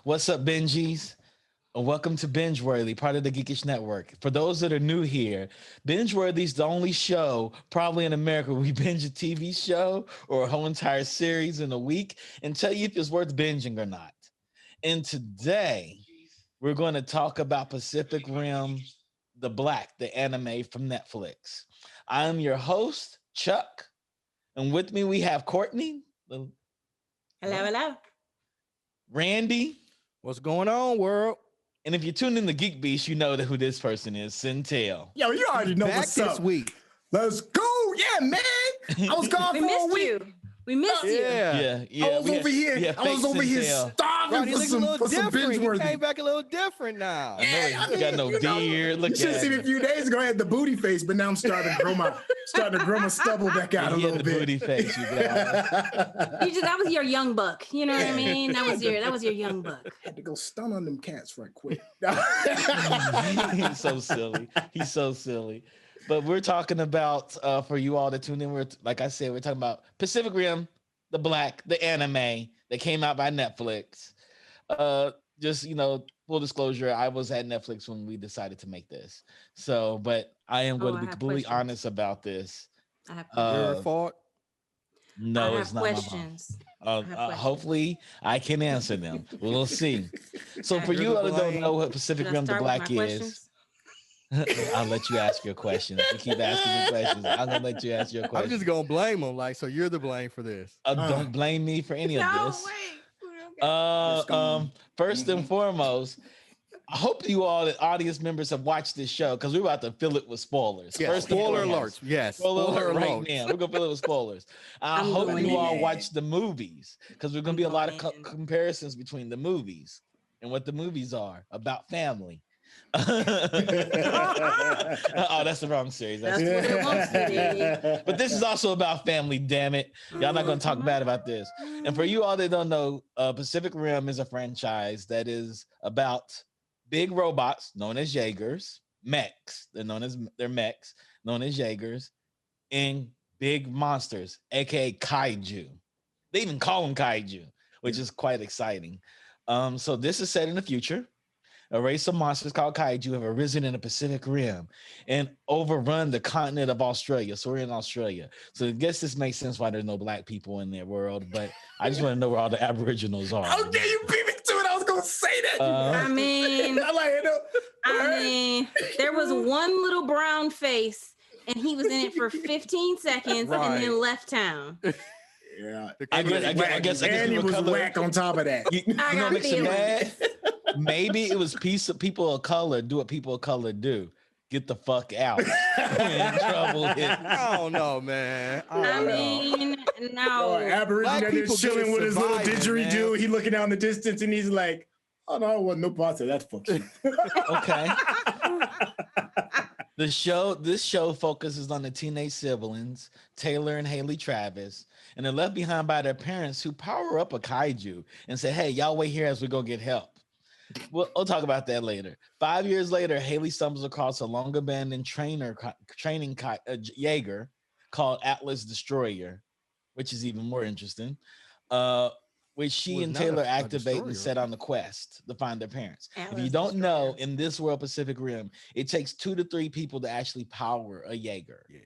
What's up, Benjies? Welcome to BingeWorthy, part of the Geekish Network. For those that are new here, BingeWorthy is the only show, probably in America, where we binge a TV show or a whole entire series in a week and tell you if it's worth binging or not. And today, we're going to talk about Pacific Rim, The Black, the anime from Netflix. I'm your host, Chuck, and with me we have Cortney. Hello. Randy. What's going on, world? And if you tune in to Geek Beast, you know who this person is, Syntell. Yo, you already know what's up. This week. Let's go. Yeah, man. I was gone for a week. We missed you. Yeah. I was over here starving for some binge worthy. He came back a little different now. I know he got no beard. Look, you should have seen me a few days ago. I had the booty face, but now I'm starting to grow my stubble back out a little bit. Booty face, you guys. That was your young buck. You know what I mean? That was your young buck. Had to go stun on them cats right quick. He's so silly. But we're talking about, for you all to tune in, like I said, we're talking about Pacific Rim, The Black, the anime that came out by Netflix. Just, full disclosure, I was at Netflix when we decided to make this. So, but I am going to be completely honest about this. I have your fault? No, it's not questions. my fault. Hopefully, I can answer them. We'll see. So, for you all that don't know what Pacific Rim, The Black is, I'll let you ask your questions. You keep asking me questions. I'm gonna let you ask your questions. I'm just gonna blame him. So you're the blame for this. Don't blame me for any of this. First and foremost, I hope you all, the audience members, have watched this show because we're about to fill it with spoilers. Yes, First spoiler alerts. Yes, spoiler alert right now. We're gonna fill it with spoilers. I hope you all watch the movies because there's gonna be a lot of comparisons between the movies and what the movies are about family. Oh, that's the wrong series. That's what it wants to be. But this is also about family, damn it. Y'all not going to talk bad about this. And for you all that don't know, Pacific Rim is a franchise that is about big robots known as Jaegers, mechs. They're mechs, known as Jaegers, and big monsters, aka kaiju. They even call them kaiju, which is quite exciting. So this is set in the future. A race of monsters called kaiju have arisen in the Pacific Rim and overrun the continent of Australia. So we're in Australia. So I guess this makes sense why there's no black people in their world, but I just want to know where all the Aboriginals are. Okay, you beat me to it. I was going to say that. I mean, there was one little brown face and he was in it for 15 seconds and then left town. Yeah, I guess he was whack on top of that. You know what makes you mad? Maybe it was people of color do what people of color do. Get the fuck out. In trouble. I don't know, man. I mean, no. Aborigine is chilling with his little didgeridoo. He looking out in the distance and he's like, oh no, I wasn't no part of that fucking. Okay. This show focuses on the teenage siblings, Taylor and Haley Travis, and they're left behind by their parents who power up a kaiju and say, hey, y'all wait here as we go get help. We'll talk about that later. 5 years later, Haley stumbles across a long abandoned training Jaeger called Atlas Destroyer, which is even more interesting, which she and Taylor activate and set on the quest to find their parents. Atlas if you don't know, in this world, Pacific Rim, it takes 2 to 3 people to actually power a Jaeger. Yeah.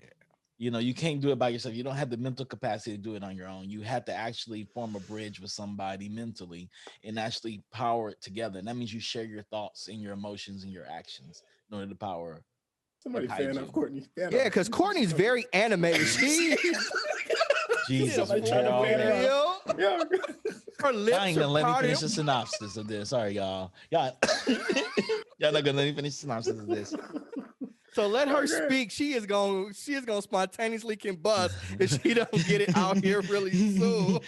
You can't do it by yourself. You don't have the mental capacity to do it on your own. You have to actually form a bridge with somebody mentally and actually power it together. And that means you share your thoughts and your emotions and your actions in order to power. Somebody fan of Cortney. Yeah, because Cortney's very animated. Jesus, her lips I ain't gonna let me finish the synopsis of this. Sorry, y'all. Y'all not gonna let me finish the synopsis of this. So let her speak. She is gonna spontaneously combust if she don't get it out here really soon.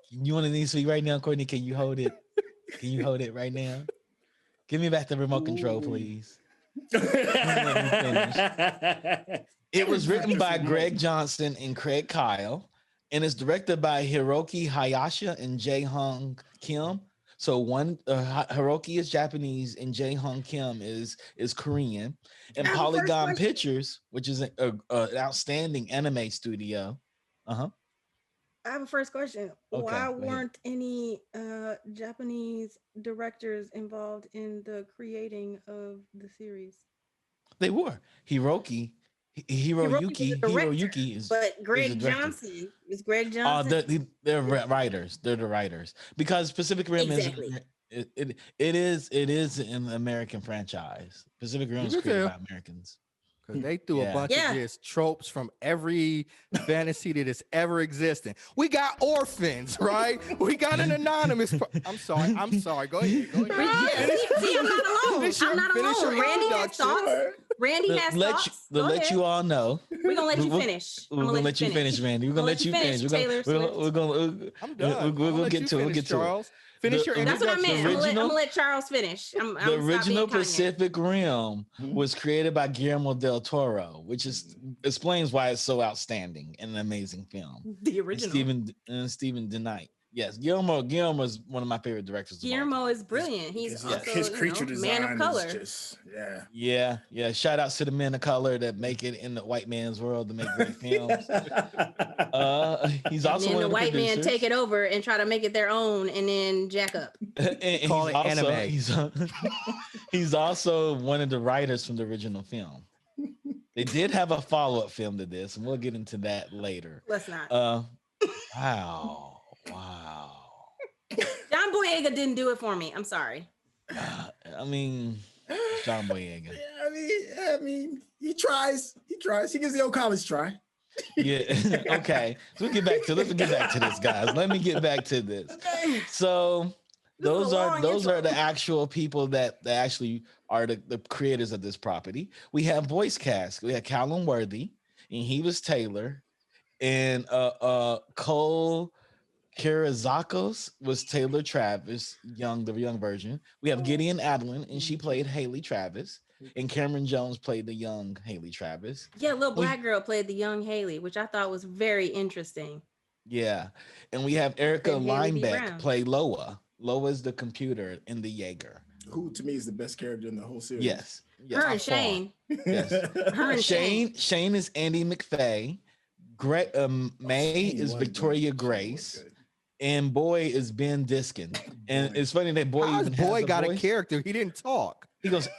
You want to need to speak right now, Cortney? Can you hold it? Can you hold it right now? Give me back the remote control, please. It was written by Greg Johnson and Craig Kyle, and it's directed by Hiroki Hayashi and Jae-Hong Kim. So one Hiroki is Japanese and Jae-Hong Kim is Korean, and Polygon Pictures, which is an outstanding anime studio. I have a first question. Okay, why weren't any Japanese directors involved in the creating of the series? They were Hiroyuki. Hiroyuki is but is Greg the director. Johnson is Greg Johnson. They're writers. They're the writers because Pacific Rim Exactly. it is an American franchise. Pacific Rim was created by Americans. Because they threw a bunch of just tropes from every fantasy that has ever existed. We got orphans, right? We got an anonymous. I'm sorry. Go ahead. See, I'm not alone. I'm not alone. Randy has thoughts. Randy has thoughts. To let you all know. We're going to let you finish. We're going to let you finish, Randy. We're going to let you finish. I'm done. We'll get to it. Charles. Finish your That's what I meant. I'm going to let Charles finish. The original Pacific Rim was created by Guillermo del Toro, which explains why it's so outstanding and an amazing film. The original. Stephen DeKnight. Yes, Guillermo is one of my favorite directors. Guillermo is brilliant. He's also his creature design man of color. is just yeah. Shout out to the men of color that make it in the white man's world to make great films. He's also and then one of the white producers. man take it over and try to make it their own, and then jack up. and Call it anime. He's also one of the writers from the original film. They did have a follow-up film to this, and we'll get into that later. Let's not. Wow. John Boyega didn't do it for me. I'm sorry. I mean, John Boyega. I mean, he tries. He gives the old college try. Yeah. Okay. So let's get back to this, guys. Let me get back to this. So those are the actual people that actually are the creators of this property. We have voice cast. We have Callum Worthy, and he was Taylor, and Cole Kirizakos was Taylor Travis, the young version. We have Gideon Adeline, and she played Haley Travis, and Cameron Jones played the young Haley Travis. Yeah, little black girl played the young Haley, which I thought was very interesting. Yeah, and we have Erica Linebeck play Loa. Loa is the computer in the Jaeger. Who to me is the best character in the whole series. Yes. Her and Shane. Yes. Her and Shane is Andy McFay. May is Victoria Grace. And Boy is Ben Diskin. And it's funny that Boy got a character. He didn't talk. He goes,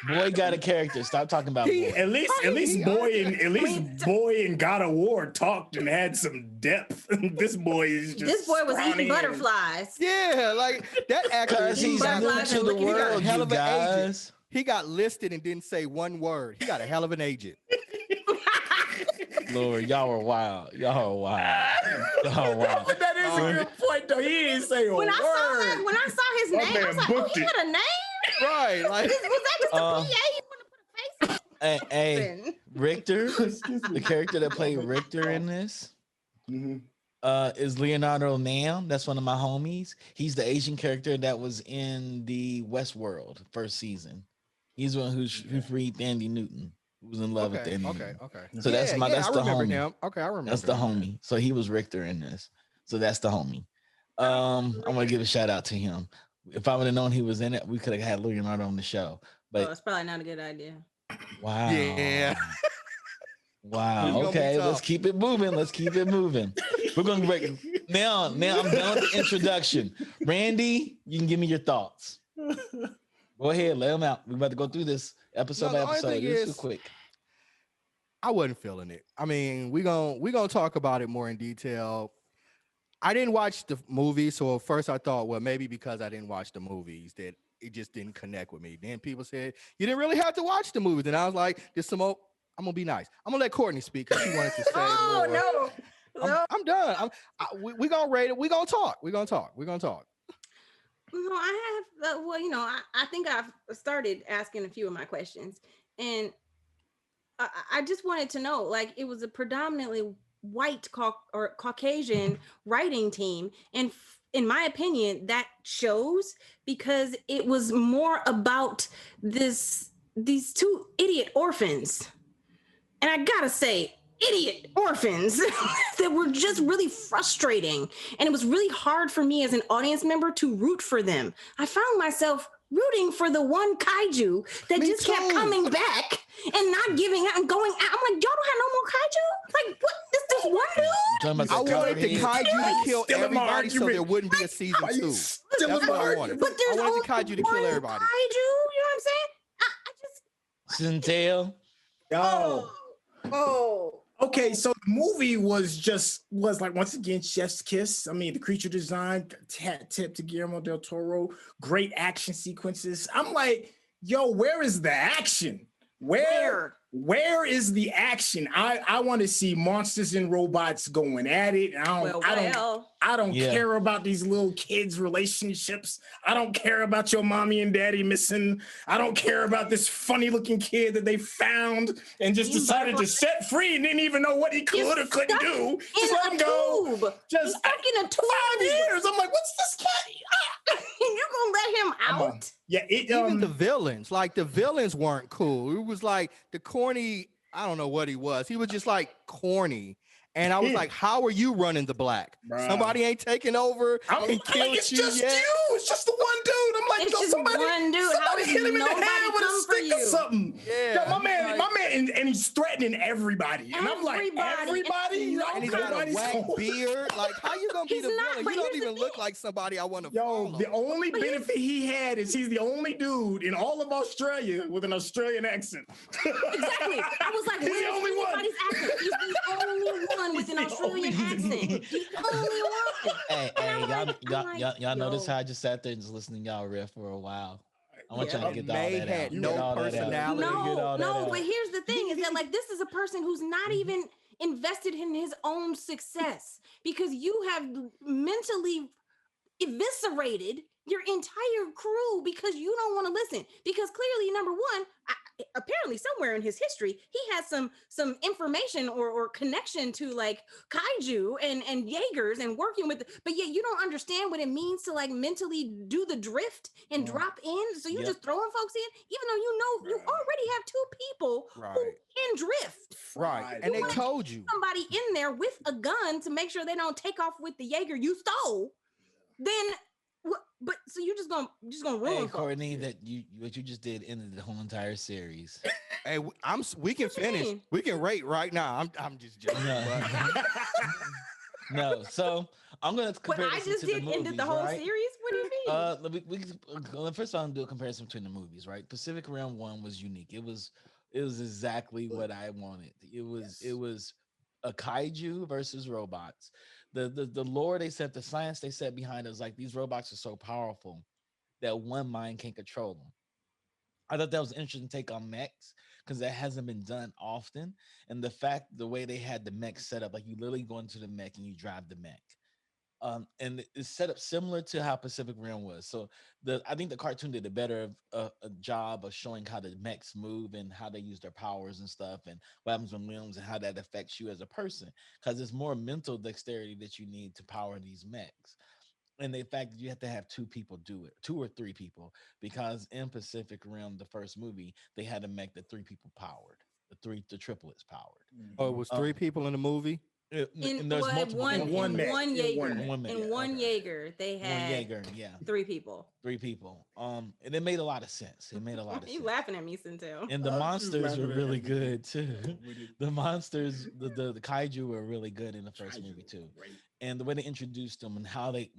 Boy got a character. Stop talking about Boy. At least Boy and God of War talked and had some depth. This boy is just was eating butterflies. Yeah, like that actor. He's new to the world, hell of an guys. agent. He got listed and didn't say one word. He got a hell of an agent. Lord, y'all are wild. But that is a good point, though. He didn't say a word. When I saw his name, I was like, oh, he had a name? Right. Like, was that just a PA? You want to put a face on? Hey, Richter, the character that played Richter in this, is Leonardo Nam. That's one of my homies. He's the Asian character that was in the Westworld first season. He's the one who freed Andy Newton. Was in love with Andy. Okay. So that's the homie. Him. Okay, I remember. That's the homie. So he was Richter in this. So that's the homie. I'm gonna give a shout out to him. If I would have known he was in it, we could have had Leonardo on the show. But it's probably not a good idea. Wow. Yeah. Wow. Okay, let's keep it moving. We're gonna break it. Now I'm done with the introduction. Randy, you can give me your thoughts. Go ahead, let them out. We're about to go through this episode by episode. This is quick. I wasn't feeling it. I mean, we're gonna talk about it more in detail. I didn't watch the movie, so at first I thought, well, maybe because I didn't watch the movies that it just didn't connect with me. Then people said you didn't really have to watch the movies, and I was like, "This some more." I'm gonna be nice. I'm gonna let Cortney speak because she wanted to say more. No. I'm done. We're gonna rate it. We're gonna talk. No, I have. I think I've started asking a few of my questions, and I just wanted to know, like, it was a predominantly white or Caucasian writing team, and in my opinion, that shows because it was more about these two idiot orphans, and I gotta say, idiot orphans that were just really frustrating. And it was really hard for me as an audience member to root for them. I found myself rooting for the one kaiju that Me just kept too. coming back and not giving out and going out. I'm like, y'all don't have no more kaiju? Like, what? This one dude? Talking about I the wanted the copperhead. kaiju to kill Still in my everybody so there argument. wouldn't be a season Why you 2. still That's in what my I wanted. argument? But there's I wanted the only kaiju to kill one everybody. kaiju, you know what I'm saying? Syntell. Yo. Oh. Okay, so the movie was like once again chef's kiss. I mean, the creature design, hat tip to Guillermo del Toro, great action sequences. I'm like, yo, where is the action? Where is the action? I want to see monsters and robots going at it. I don't care about these little kids' relationships. I don't care about your mommy and daddy missing. I don't care about this funny looking kid that they found and just decided to set free and didn't even know what he could or couldn't do. Just let him go. Just stuck in a tube. 5 years. I'm like, what's this cat? You gonna let him out? Even the villains, like the villains weren't cool. It was like the corny, I don't know what he was. He was just like corny. And I was like, how are you running the black? Bruh. Somebody ain't taking over and killed it's you just yet? you. It's just the one dude. I'm like, It's yo, just somebody one dude. How is hit him in the nobody head with a come for stick or you? something. Yeah. Yo, my man, and he's threatening everybody. And I'm like, everybody? And he's got a whack beard. Like, how you gonna be He's the not, villain? but You don't here's the even look like somebody I want to Yo, follow. the only benefit he had is he's the only dude in all of Australia with an Australian accent. Exactly. I was like, He's the where's only one. anybody's accent? He's the only one with an Australian accent. He's the only one. Hey, y'all notice yo. how I just sat there and just listening to y'all riff for a while. I want Yeah. y'all to get all May that had out. no Get all that out. personality. Get all that No, out. but here's the thing is that like this is a person who's not even invested in his own success because you have mentally eviscerated your entire crew because you don't want to listen. Because clearly, number one, apparently somewhere in his history, he has some information or connection to like kaiju and Jaegers and working with, but yet you don't understand what it means to like mentally do the drift and drop in. So you're just throwing folks in, even though you know you already have 2 people who can drift. Right. And they told you. Somebody in there with a gun to make sure they don't take off with the Jaeger you stole. Then but so you're just gonna ruin Hey, folks. Courtney, what you just did ended the whole entire series. Hey, we can finish. mean? We can rate right now. I'm just joking. but- No, so I'm gonna What compare I this just to the did movies, ended the whole right? series. What do you mean? First of all, I'm do a comparison between the movies, right? Pacific Rim 1 was unique. It was exactly what I wanted. It was a kaiju versus robots. The lore they set, the science they set behind it was like these robots are so powerful that one mind can't control them. I thought that was an interesting take on mechs because that hasn't been done often. And the way they had the mech set up, like you literally go into the mech and you drive the mech. And it's set up similar to how Pacific Rim was. So I think the cartoon did a better a job of showing how the mechs move and how they use their powers and stuff, and what happens when limbs and how that affects you as a person. Because it's more mental dexterity that you need to power these mechs. And the fact that you have to have 2 people do it, 2 or 3 people, because in Pacific Rim, the first movie, they had to make the 3 people powered, the triplets powered. Oh, it was 3 people in the movie? And there's multiple one Jaeger. One In one Jaeger, they had one Jaeger, yeah. 3 people. 3 people. And it made a lot of sense. It made a lot of You sense. laughing at me, Syntell. And the monsters were really good too. The monsters, the kaiju were really good in the first movie too. And the way they introduced them and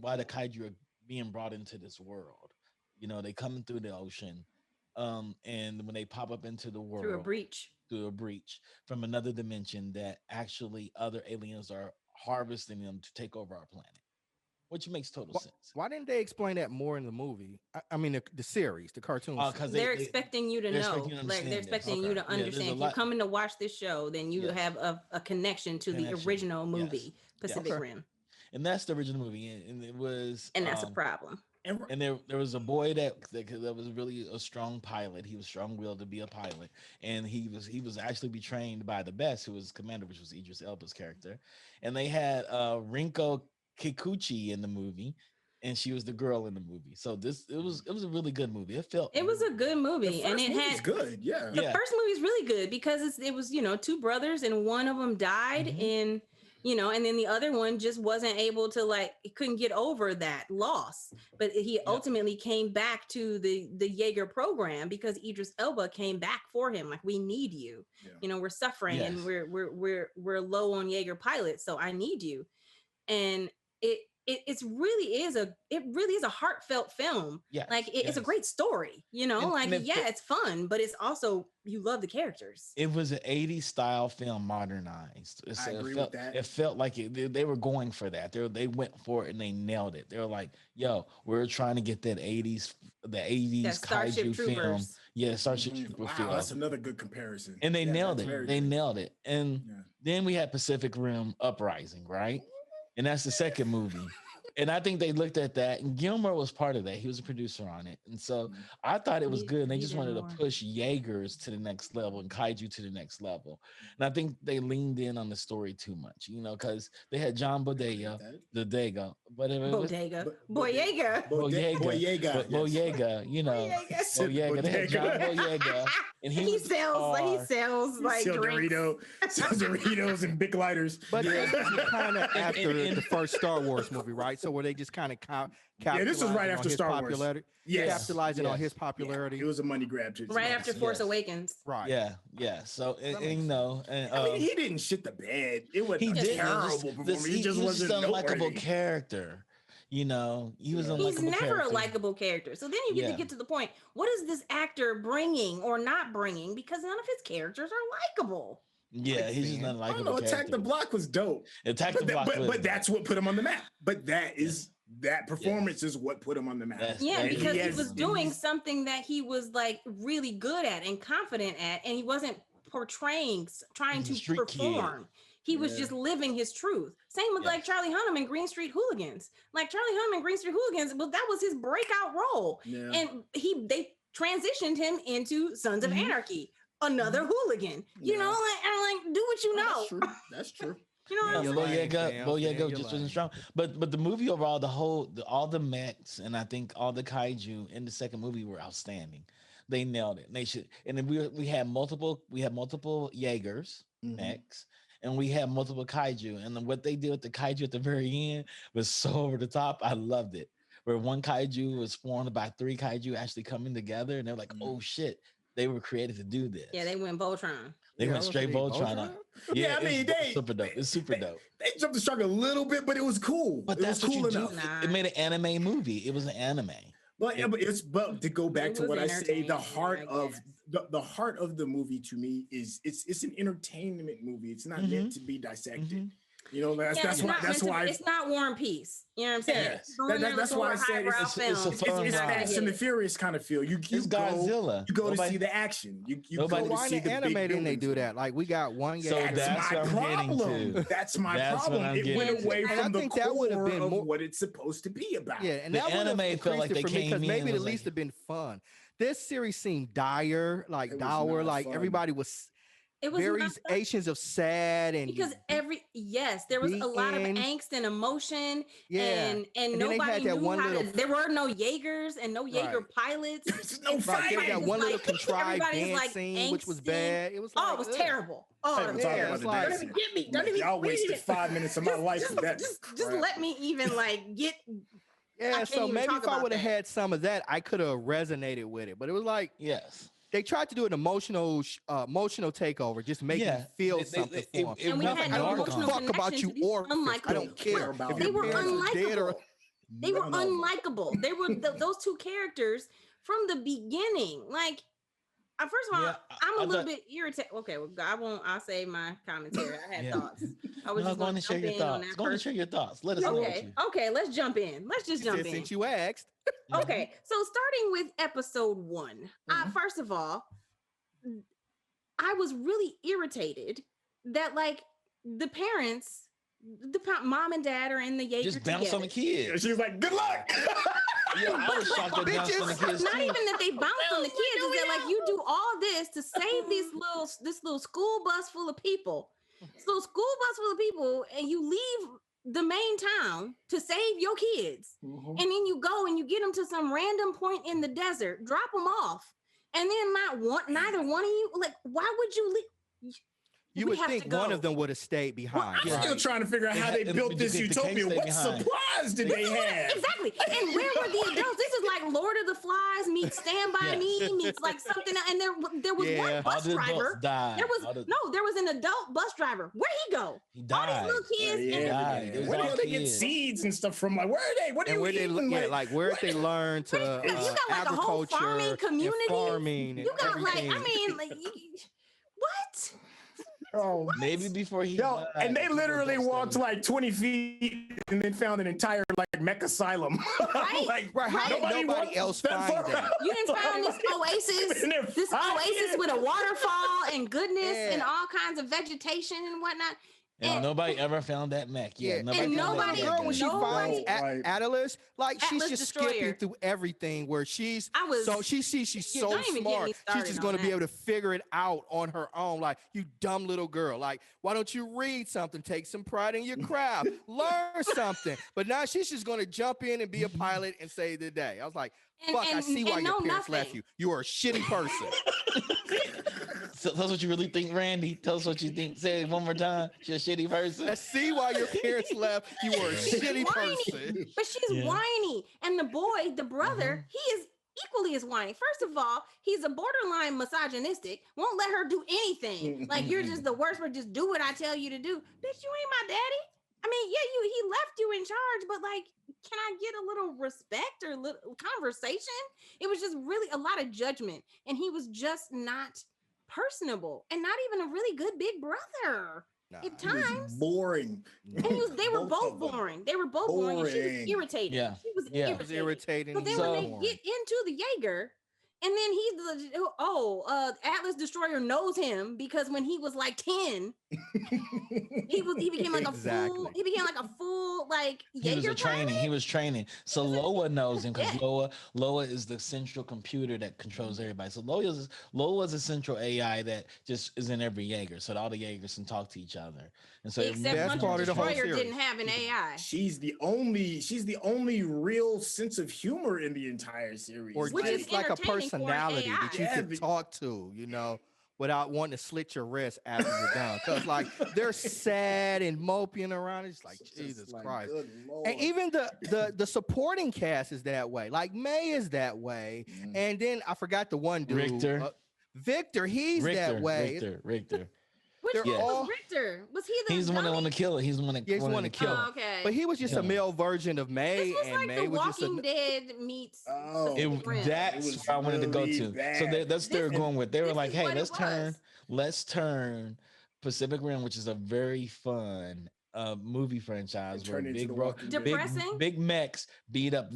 why the kaiju are being brought into this world. You know, they coming through the ocean. And when they pop up into the world Through a breach from another dimension, that actually other aliens are harvesting them to take over our planet, which makes total sense. Why didn't they explain that more in the movie? I mean, the series, the cartoon. Because they're expecting you to know. They're expecting you to Okay. understand. If you're coming to watch this show, then you have a connection to the original movie, Pacific Rim. And that's the original movie, and it was, and that's a problem. And there was a boy that was really a strong pilot. He was strong-willed to be a pilot, and he was actually be trained by the best, who was commander, which was Idris Elba's character. And they had Rinko Kikuchi in the movie, and she was the girl in the movie. So it was a really good movie. It was a good movie, and it had good. The first movie is really good because it was 2 brothers, and one of them died in and then the other one just wasn't able to, like, he couldn't get over that loss. But he ultimately came back to the Jaeger program because Idris Elba came back for him. Like, we need you. We're suffering and we're low on Jaeger pilots, so I need you. And it really is a heartfelt film. Like it's a great story, it's fun, but it's also, you love the characters. It was an 80s style film modernized. I agree with that. It felt like they were going for that. They went for it and they nailed it. They were like, yo, we're trying to get the 80s kaiju film. Yeah, Starship Trooper film. That's another good comparison. And they nailed it. They nailed it. And then we had Pacific Rim Uprising, right? And that's the second movie. And I think they looked at that, and Gilmore was part of that. He was a producer on it. And so I thought it was good. And they just wanted to push Jaegers to the next level and kaiju to the next level. And I think they leaned in on the story too much, because they had John Boyega, Boyega, They had John Boyega. And he sells like Doritos and Big Lighters. But this is kind of after the first Star Wars movie, right? So were they just kind of this was right after Star Wars. Capitalizing on his popularity. It was a money grab. Right after Force Awakens. Right. Yeah. So I mean, he didn't shit the bed. It was terrible performance. He just wasn't a likable character. He was he's never a likable character. So then you get to the point, what is this actor bringing or not bringing? Because none of his characters are likable. Yeah, he's just not likable. I don't know, Attack the Block was dope. But that's what put him on the map. But that performance is what put him on the map. Because he was doing something that he was like really good at and confident at, and he wasn't trying to perform. Kid. He was just living his truth. Same with like Charlie Hunnam and Green Street Hooligans. Like Charlie Hunnam and Green Street Hooligans, well, that was his breakout role. Yeah. And they transitioned him into Sons of Anarchy, another hooligan. You know, like do what you know. That's true. You know what I'm saying? Boyega just wasn't strong. But the movie overall, all the mechs and I think all the kaiju in the second movie were outstanding. They nailed it. And then we had multiple Jaegers mechs. And we had multiple kaiju, and then what they did with the kaiju at the very end was so over the top. I loved it. Where one kaiju was formed by 3 kaiju actually coming together, and they're like, "Oh shit!" They were created to do this. Yeah, they went Voltron. They went straight Voltron. Yeah, I mean, super dope. It's super dope. They jumped the shark a little bit, but it was cool. But that's what you do. It made an anime movie. It was an anime. But to go back to what I say, the heart of the movie to me is it's an entertainment movie. It's not meant to be dissected. You know, that's why it's not War and Peace. You know what I'm saying? That's why I said it's Fast and the Furious kind of feel. It's Godzilla. You go to see the action. You go to see the anime didn't they do that? Like we got one. So that's my problem. That's my problem. It went away from the core of what it's supposed to be about. Yeah, and the anime felt like they came in. Maybe at least have been fun. This series seemed dire, like everybody was. It was variations of sad and because there was a lot of angst and emotion and nobody knew how to. There were no Jaegers and no Jaeger pilots. There's no fighting. They got one little contrived dance scene, which was bad. It was it was terrible. Don't even get me. Y'all wasted 5 minutes of my life with that. Just let me even get. Yeah, so maybe if I would have had some of that, I could have resonated with it. But it was like, yes. They tried to do an emotional takeover, just make you feel something for them. And we had no emotional fuck about you or I don't care. They were unlikable. They were unlikable. They were those 2 characters from the beginning. Like, first of all, I'm a little bit irritated. Okay, well, I'll save my commentary. I had thoughts. I was just going to share your thoughts. Go and share your thoughts. Let us know. Okay, let's jump in. Let's just jump in. Since you asked. Okay, so starting with episode 1, first of all, I was really irritated that the parents, mom and dad are in the Jaeger just bounce together. on the kids. She's like, "Good luck." Yeah, I was shocked that bounced on the kids. Not even that they bounced on the kids, is that you do all this to save this little school bus full of people. So school bus full of people, and you leave the main town to save your kids. And then you go and you get them to some random point in the desert, drop them off. And then neither one of you, why would you leave? You we would have think to go. one of them would have stayed Well, behind. I'm still right? trying to figure out how they built this utopia. What supplies did they have? Exactly. And where were the adults? This is like Lord of the Flies meets Stand By Me meets like something. And there was one bus driver. There was an adult bus driver. Where'd he go? He died. All these little kids. He died. Where do they get seeds and stuff from? Like, where are they? What are you eating? Where did they learn to you got like a whole farming community. Farming you got like, I mean, like, what? Oh, maybe before he died, and they literally walked like 20 feet and then found an entire like mech asylum. Right? How did nobody else find that? You didn't find this oasis with a waterfall and goodness and all kinds of vegetation and whatnot. And nobody ever found that mech. Yeah, nobody. Girl, when she finds Atlas, like Atlas she's just Destroyer. skipping through everything. Where she's she's so don't even get smart. me She's started just on going to be that. able to figure it out on her own. Like, you dumb little girl. Like, why don't you read something? Take some pride in your craft. Learn something. But now she's just going to jump in and be a pilot and save the day. I was like, fuck, I see why your parents left you. You are a shitty person. So tell us what you really think, Randy. Tell us what you think. Say it one more time. You're a shitty person. I see why your parents left. You were a shitty person. But she's whiny. And the boy, the brother, he is equally as whiny. First of all, he's a borderline misogynistic, won't let her do anything. Like, you're just the worst, but just do what I tell you to do. Bitch, you ain't my daddy. I mean, yeah, he left you in charge, but like, can I get a little respect or little conversation? It was just really a lot of judgment. And he was just not personable and not even a really good big brother. At times, boring. And they were both boring. They were both boring. And she was irritated. Yeah. She was irritating. But then when they get into the Jaeger, and then he's Atlas Destroyer knows him because when he was like 10, he became like a fool. He became like a fool, like Jaeger He was training. So Loa knows him because Loa is the central computer that controls everybody. So Loa's a central AI that just is in every Jaeger. So all the Jaegers can talk to each other. And so except Hunter Destroyer didn't have an AI. She's the only real sense of humor in the entire series. Or which just is like a personality AI. that you can talk to, without wanting to slit your wrist after you're done. Because like they're sad and moping around. It's like, Jesus Christ. And even the supporting cast is that way. Like May is that way. And then I forgot the one dude. Victor, he's that way. Richter. Which one was Richter? Was he the He's the one that wanted to kill her. He's the one that wanted to kill her. Oh, okay. But he was just a male version of May. This was and like May the was just Walking Dead meets that's where I wanted to go to. Bad. So that's they're going with. They were like, hey, let's turn Pacific Rim, which is a very fun movie franchise where big mechs beat up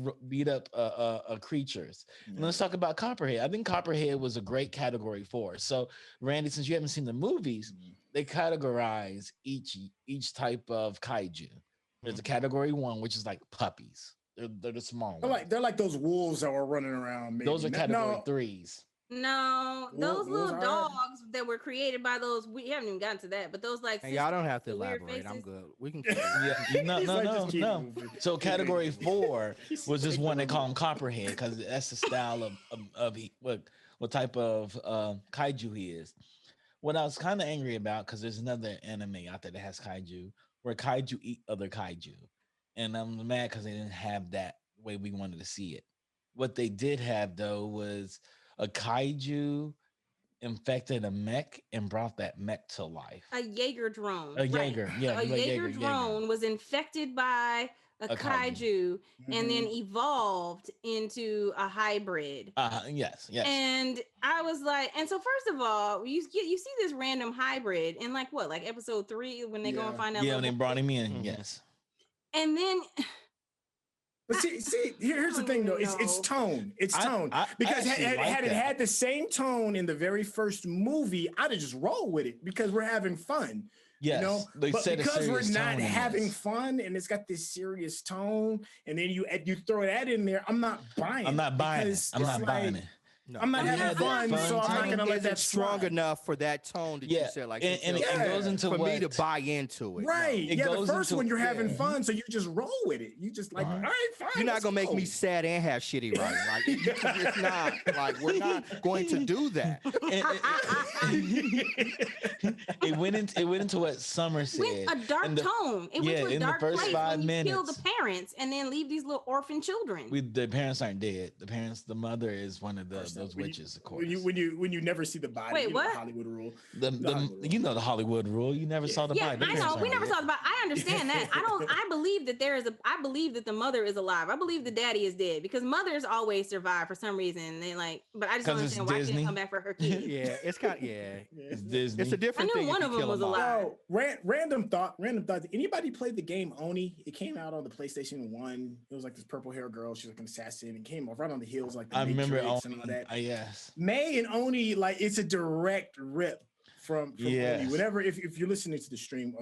creatures. And let's talk about Copperhead. I think Copperhead was a great category for us. So Randy, since you haven't seen the movies, they categorize each type of kaiju. There's a category 1, which is like puppies. They're the small ones. They're like those wolves that were running around. Maybe. Those are category 3s. No, those little dogs that were created by those. We haven't even gotten to that, but those like. Hey, y'all don't have to elaborate. I'm good. We can. No. So category 4 was just one they call him Copperhead because that's the style of what type of kaiju he is. What I was kind of angry about, because there's another anime out there that has kaiju where kaiju eat other kaiju, and I'm mad because they didn't have that way we wanted to see it. What they did have though was a kaiju infected a mech and brought that mech to life. A Jaeger drone. A Jaeger, yeah. So a Jaeger drone was infected by a kaiju and then evolved into a hybrid. Yes. And I was like, and so first of all, you see this random hybrid in like episode 3 when they go and find out. Yeah, when they brought him in, yes. And then. But see, here's the thing though. It's tone. It's tone. Because had it had the same tone in the very first movie, I'd have just rolled with it because we're having fun. Yes, but because we're not having fun and it's got this serious tone, and then you throw that in there, I'm not buying it. I'm not buying it. No. I'm not We having had fun, that so I'm fun not time. gonna let Isn't that strong slide. enough for that tone that you said, like, and it goes into for me to what- buy into it. Right. No. It Yeah, the goes first into- one you're having yeah. fun, so you just roll with it. You just like, Right. all right, fine. You're not let's gonna make go. me sad and have shitty writing. Like it's not like we're not going to do that. It went into what Summer said. Went a dark in the- tone. It went yeah, to a in the dark first place 5 when you kill the minutes. parents and then leave these little orphan children. The parents aren't dead. The mother is one of those witches, of course. When you never see the body. Wait, you know, what? the Hollywood rule. The Hollywood Hollywood rule. You never saw the Yeah, body. The I parents know. We aren't never dead. saw the body. I understand that. I believe that I believe that the mother is alive. I believe the daddy is dead because mothers always survive for some reason. They like, but I just don't 'Cause it's understand why she Disney. didn't come back for her kids. Yeah, it's kind of It's Disney. It's a different I knew thing. one if of you them kill was them all. alive. Oh, random thought. Anybody played the game Oni? It came out on the PlayStation 1. It was like this purple hair girl. She was like an assassin and came off right on the heels like the I remember Matrix Oni. and all that. Yes. May and Oni, like it's a direct rip from Yes. Oni. Whenever if you're listening to the stream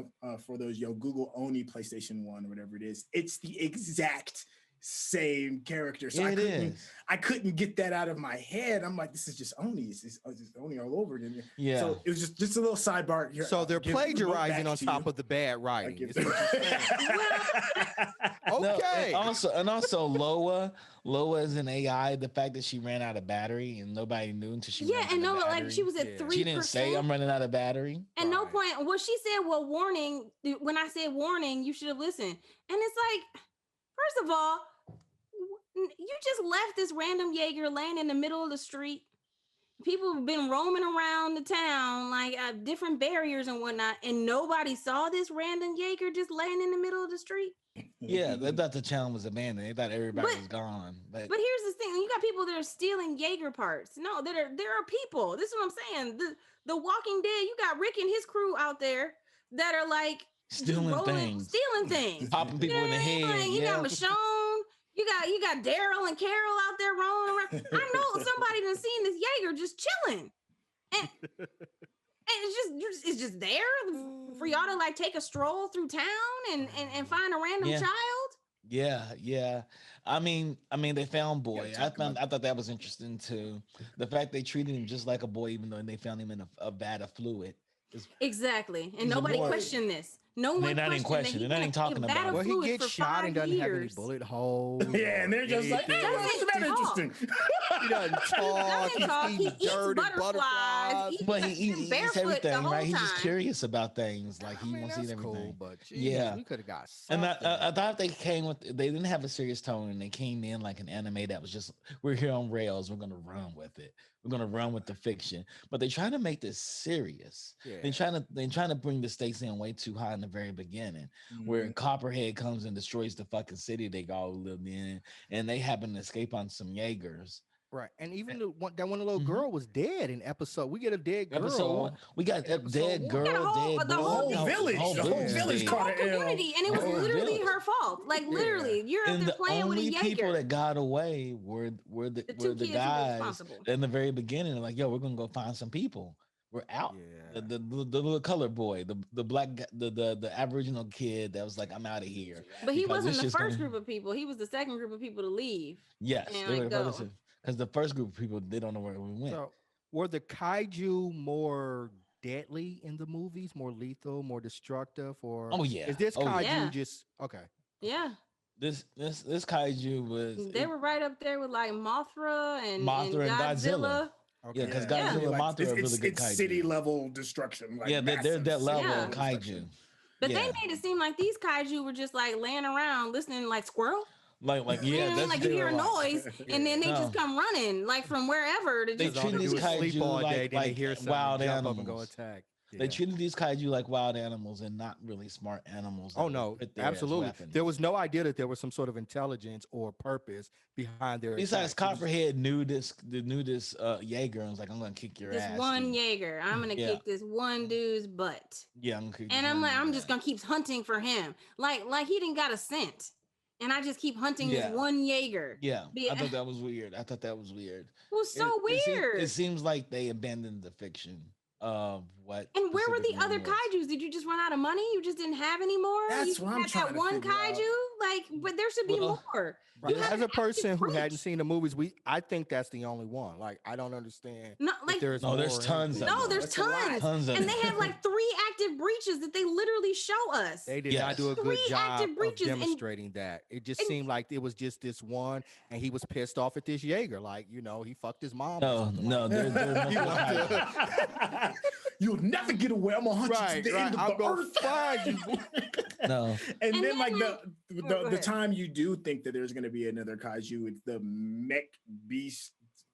for those, Google Oni PlayStation 1 or whatever it is, it's the exact same character. So Yeah, I couldn't get that out of my head. I'm like, this is just Oni. It's just Oni all over again. Yeah. So it was just a little sidebar here. So they're I'll give the book plagiarizing back on to top you. of the bad I'll writing. give is the- what you're saying. No, Okay. and also Loa is an AI. The fact that she ran out of battery and nobody knew until she ran Yeah, out and of no, battery. like she was at Yeah. 3%. She didn't say I'm running out of battery. And no Right. point. Well, she said, well, warning. When I said warning, you should have listened. And it's like, first of all, you just left this random Jaeger laying in the middle of the street. People have been roaming around the town, like different barriers and whatnot, and nobody saw this random Jaeger just laying in the middle of the street. Yeah, they thought the channel was abandoned. They thought everybody But- was gone. But But here's the thing: you got people that are stealing Jaeger parts. No, there are people. This is what I'm saying. The Walking Dead. You got Rick and his crew out there that are like just stealing things, stealing things. popping people in the head. Like, you yeah. got Michonne, you got Daryl and Carol out there rolling around. I know somebody done seen this Jaeger just chilling, and it's just there for y'all to like take a stroll through town and find a random Yeah. child. Yeah. I mean, they found boy. Yeah, I thought that was interesting too. The fact they treated him just like a boy, even though they found him in a vat of fluid. Exactly, and He's a nobody boy. questioned this. No They're one not even questioned. questioning. They're not even talking about it. Well, he gets shot and doesn't have any bullet holes. Yeah, and they're just like, anything. hey, what's that Talk. interesting? He doesn't talk. Doesn't talk. He He eats eats dirt and butterflies. butterflies. He- But he He's eats barefoot the everything, whole right? He's just time. curious about things. Like I he mean, wants to eat that's everything. cool, but geez, Yeah. we could have got And something. I thought they didn't have a serious tone, and they came in like an anime that was just, we're here on rails, we're gonna run with it, we're gonna run with the fiction. But they try to make this serious. Yeah. They trying to bring the stakes in way too high in the very beginning, where Copperhead comes and destroys the fucking city they all lived in, and they happen to escape on some Jaegers. Right, and even the one little Mhm. girl was dead in episode. We get a dead girl. Episode 1, we got a Episode dead 1. girl, Yeah, dead the boy. whole village, the whole village dead. caught Whole it ill. community, and it was Whole literally village. her fault. Like literally, you're out And there the playing with a only people Jaeger. that got away were the The two kids who were guys responsible. in the very beginning. They're like, yo, we're gonna go find some people. We're out. Yeah. The little colored boy, the black the Aboriginal kid that was like, I'm out of here. But he because wasn't it's the just first gonna- group of people. He was the second group of people to leave. Yes, And, they like, were go. because the first group of people, they don't know where we went. So, were the kaiju more deadly in the movies, more lethal, more destructive, or Oh, yeah. is this Oh, kaiju yeah. just okay? Yeah, This kaiju was they were right up there with like Mothra and Mothra and Godzilla. Okay. Yeah, because Yeah. Godzilla and Mothra are really good it's kaiju. city level destruction. Like Yeah, they're massive that level city Yeah. of destruction. kaiju. But Yeah. they made it seem like these kaiju were just like laying around listening like squirrel. Like You know what I yeah, mean? that's Like they you hear were a like- noise and then they just No. come running like from wherever to They just All they treat these do is sleep kaiju all day, like- then they like hear something, wild jump up and go animals. attack. They Yeah. treated these kaiju like wild animals and not really smart animals. that Oh would no, fit there as absolutely. weapons. There was no idea that there was some sort of intelligence or purpose behind their. Besides, attacks. It was- Copperhead knew this Jaeger and was like, I'm gonna kick your this ass. one dude." Jaeger. I'm gonna Yeah. kick this one dude's butt. Yeah, I'm gonna kick And this I'm one like, I'm dude's just ass. gonna keep hunting for him. Like he didn't got a scent. And I just keep hunting Yeah. this one Jaeger. Yeah, Be- I thought that was weird. I thought that was weird. It was so weird. It seems like they abandoned the fiction of what. And where were the Pacific other Rim was. kaijus? Did you just run out of money? You just didn't have any more? That's you what I'm had trying that to one figure out. kaiju? Like, but there should be Well, more. Right. You have As an a person active who hadn't breach. seen the movies, I think that's the only one. Like, I don't understand No, if like there's No, there's more tons into of it. no, them. there's That's a lot. tons. Tons of And them. they have like 3 active breaches that they literally show us. They did not do a Yes. good 3 job active of breaches and demonstrating that. It just and- seemed like it was just this one, and he was pissed off at this Jaeger. Like, he fucked his mom or No, something. no, like there are He multiple wanted kaiju. You'll never get away. I'm gonna hunt you Right, to the right. end of I'm the gonna earth. find you. No. And And then like then, the go the ahead. time you do think that there's gonna be another kaiju, it's the mech beast.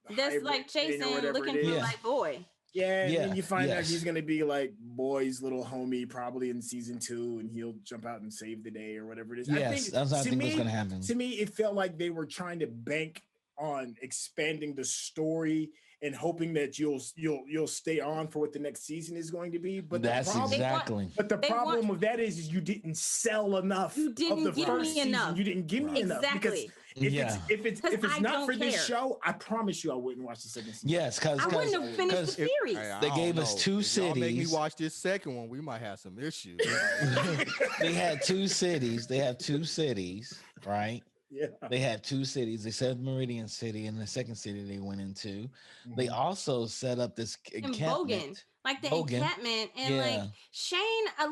that's hybrid like thing or chasing, whatever looking it for is. Yeah. like boy. Yeah, and Yeah, then you find out yes. he's gonna be like Boy's little homie, probably in season 2, and he'll jump out and save the day or whatever it is. Yes, that's what I to think was me- going to happen. To me, it felt like they were trying to bank on expanding the story and hoping that you'll stay on for what the next season is going to be. But That's the problem, exactly. but the They problem of that is you didn't sell enough You of didn't the give first me season. enough. You didn't give me enough because Exactly. Yeah. if it's 'Cause I not don't for this care. show, I promise you I wouldn't watch the second season. Yes, because I wouldn't have finished the series. Hey, I They don't gave us know. 2 If y'all make me cities. watch this second one, we might have some issues. They had 2 cities. They have 2 cities, right? Yeah. They had 2 cities. They said Meridian City, and the second city they went into. They Mhm. also set up this And encampment. Bogan, like the Bogan. encampment, and Yeah. like Shane.